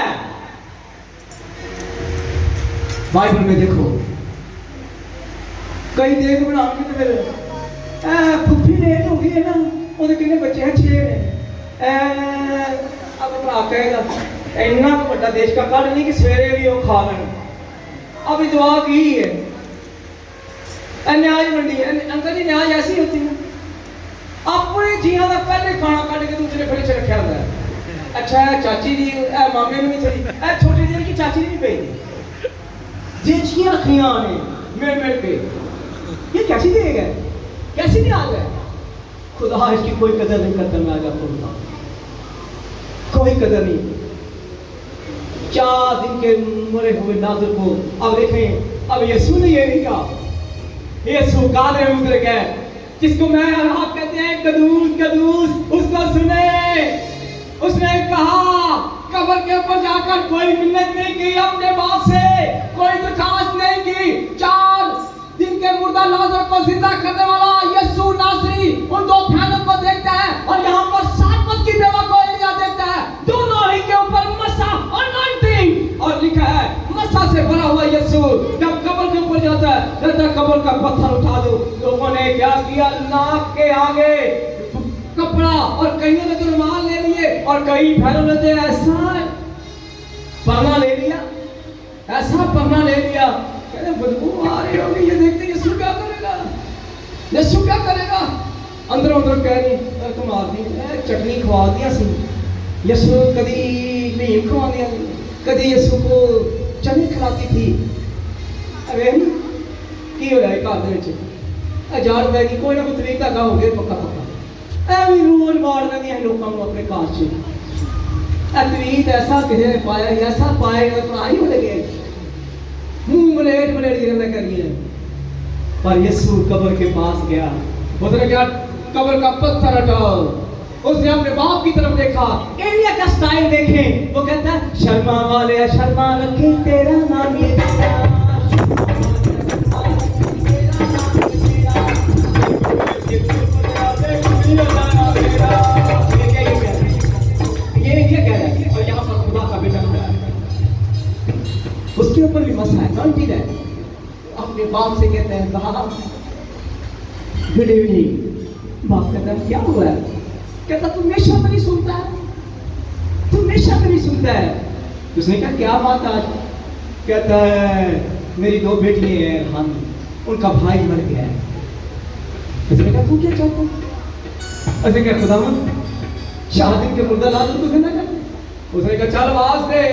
बाइबल में देखो कई देग बना के तो मेरे फुफी लेट हो गई है ना, ਉਹਦੇ ਕਿੰਨੇ ਬੱਚੇ हैं 6 ਨੇ। अब भरा कहेगा इन्ना बड़ा देश का कल नहीं कि सवेरे भी वो खा लें। अब दुआ की है न्याज मंडी है। अंकल जी न्याज ऐसी होती है, अपने जिया का पहले खाना कट के दूसरे फ्रिज रखा होता है। अच्छा चाची जी मामे ने भी थोड़ी छोटी देर की चाची ने भी भेज दी जियाँ रखियाँ ने मिल के। ये कैसी देग है, कैसी न्याज है। खुदा इसकी कोई कदर नहीं करता। मैं आज आपको बताऊं कोई कदर नहीं। 4 दिन के मरे हुए नाज़र को अब देखें, अब यीशु ने ये नहीं कहा, यीशु गादरे में उतर गए, जिसको मैं और आप कहते हैं कदूस कदूस, उसको सुने। उसने कहा कब्र के ऊपर जाकर कोई मिन्नत नहीं की अपने बाप से, कोई दरखास्त नहीं की। 4 दिन के मुर्दा लाजर को जिंदा करने वाला यीशु नासरी उन 2 भयानों को देखता है, और यहाँ पर सातपत की बेवा को एलिया देखता है। दोनों ही के ऊपर मसा अनॉइंटिंग, और लिखा है मसा से भरा हुआ यीशु जब कब्र के ऊपर जाता है, कहता कब्र का पत्थर उठा दो। लोगों ने क्या किया, नाक के आगे कपड़ा, और कईयों ने तो रुमाल ले लिए, और कई भैरों ने तो ऐसा परना ले लिया, ऐसा परना ले लिया। कहते बदबू आ रही होगी, ये देखते यीशु क्या करेगा, यीशु क्या करेगा। अंदरों अंदर कह रही तुम आदमी चटनी खवा दिया सी, यीशु कदी नीम खवा दिया, कदी यीशु को चने खिलाती थी। अरे की होया घर दे विच 1000 रुपए की कोई ना कोई तरीका का हो गया पक्का पक्का। ऐ रोज मार देंगे लोगों को अपने घर च। तवीत ऐसा किसी ने पाया, ऐसा पाया पढ़ाई हो लगे मुंह मलेट मलेट गिरने करिए। पर यीशु कब्र के पास गया, उसने क्या कब्र का पत्थर हटाओ। उसने अपने बाप की तरफ देखा, एलिया का स्टाइल देखें, वो कहता है शर्मा वाले शर्मा रखे तेरा नाम ये कह रहा है। और यहाँ पर खुदा का बेटा खड़ा है, उसके ऊपर भी मसा है, नॉइंटेड है। अपने बाप से कहते हैं बाप गुड इवनिंग। बाप कहता है क्या हुआ है, कहता तुम हमेशा मेरी सुनता है, तुम हमेशा मेरी सुनता है। उसने कहा क्या बात आज, कहता है मेरी 2 बेटियां हैं हम, उनका भाई मर गया है। उसने कहा तू क्या चाहता है। उसने कहा खुदावन शादी के मुर्दा ला दो तुझे ना कर। उसने कहा चल आवाज दे,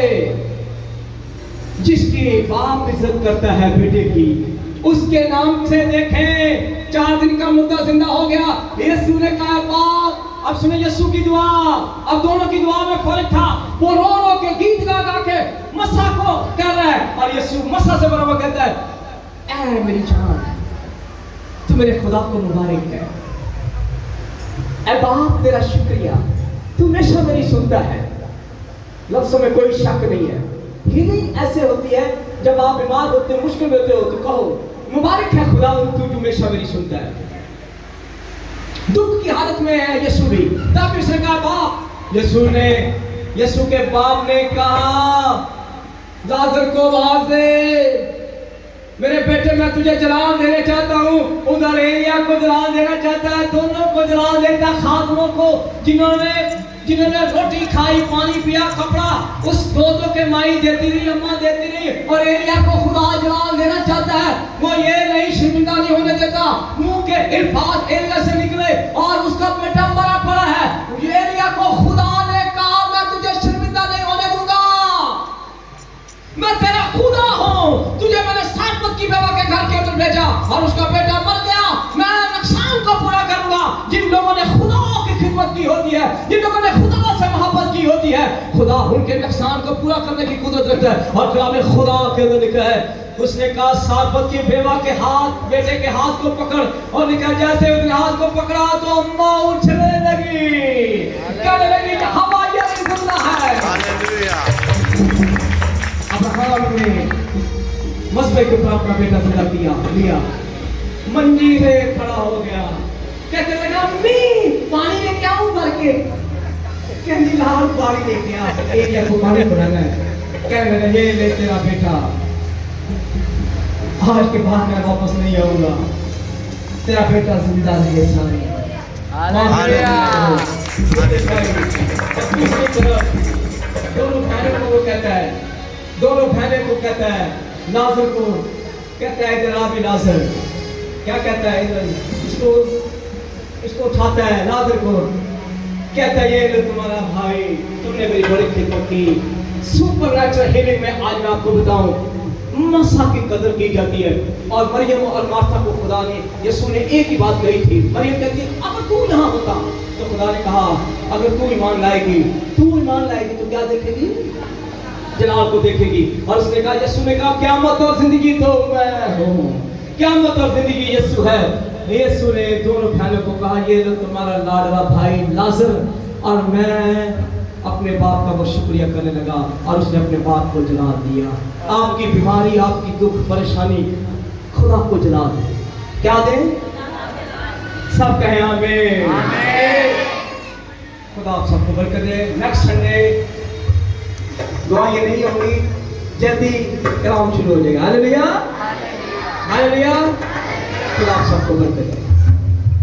जिसकी बाप इज्जत करता है बेटे की उसके नाम से देखें 4 दिन का मुद्दा जिंदा हो गया। यीशु ने कहा बाप, अब सुने यीशु की दुआ। अब दोनों की दुआ में फर्क था, वो रो रो के गीत गा गा के मसा को कर रहा है, और यीशु मसा से बराबर कहता है ऐ मेरी जान तू मेरे खुदा को मुबारक है। ऐ बाप तेरा शुक्रिया, तू हमेशा मेरी सुनता है। लफ्जों में कोई शक नहीं है। हीलिंग ऐसे होती है जब आप बीमार होते हो, मुश्किल में होते हो, तो कहो मुबारक है खुदा तू हमेशा मेरी सुनता है। दुख की हालत में है यीशु भी, तब उसने कहा बाप, यीशु के बाप ने कहा लाजर को आवाज दे, मेरे बेटे मैं तुझे जलाल देना चाहता हूँ। उधर एलिया को जलाल देना चाहता है, दोनों को जलाल देता, खातमों को जिन्होंने रोटी खाई, पानी पिया, कपड़ा उस दोनों के माई देती रही, अम्मा देती रही, और एलिया को खुदा जलाल देना चाहता है। वो ये नहीं शर्मिंदा नहीं होने देता, मुंह के अल्फाज एलिया से निकले और उसका बेटा मरा पड़ा है। एलिया को खुदा ने कहा मैं तुझे शर्मिंदा नहीं होने दूंगा, मैं तेरा खुदा हूँ। तुझे मैंने सातपत की बेवा के घर के अंदर भेजा और उसका बेटा मर गया, मैं नुकसान को पूरा करूंगा। जिन लोगों ने खुदा की खिदमत की होती है, जिन लोगों ने खुदा से मोहब्बत की होती है, खुदा उनके नुकसान को पूरा करने की कुदरत रखता है। और कलाम खुदा के अंदर लिखा है उसने कहा सारपत की बेवा के हाथ, बेटे के हाथ को पकड़, और निकल जैसे उसने हाथ को पकड़ा तो अम्मा उछलने लगी, कहने लगी कि हवा यही जिंदा है। हालेलुया। अब्राहम ने मसबे के ऊपर अपना बेटा जिंदा लिया, मंजी से खड़ा हो गया, कहने लगा अम्मी पानी लेके आऊं भर के, कहने लाल पानी लेके आ, एक को पानी बनाना है, कहने लगा ये ले तेरा बेटा, आज के बाद मैं वापस नहीं आऊंगा, तेरा बेटा जिंदा है सारे। हालेलुया। दोनों बहनों को वो कहता है, दोनों बहनों को कहता है, नाज़र को कहता है जनाब नाज़र, क्या कहता है इसको उठाता है, नाज़र को कहता है ये लो तुम्हारा भाई, तुमने मेरी बड़ी खिदमत की। सुपरनैचुरल हीलिंग में आज मैं आपको बताऊं, मसा की कदर की जाती है। और मरियम और मार्था को खुदा ने, यीशु ने एक ही बात कही थी। मरियम कहती है अगर तू यहाँ होता तो खुदा ने कहा अगर तू ईमान लाएगी तो क्या देखेगी? जलाल को देखेगी। और उसने कहा, यीशु ने कहा क़यामत और जिंदगी तो मैं हूँ, क़यामत और जिंदगी यीशु है। यीशु ने दोनों बहनों को कहा ये लो तुम्हारा लाडला भाई लाजर, और मैं अपने बाप का वो शुक्रिया करने लगा और उसने अपने बाप को जला दिया। आपकी बीमारी, आपकी दुख परेशानी खुदा को जला दे, क्या दे? सब कहें आमीन। खुदा आप सबको बरकत दे। नेक्स्ट संडे दुआएं नहीं होंगी, जल्दी कलाम शुरू हो जाएगा। Hallelujah, hallelujah. खुदा आप सबको बरकत दे।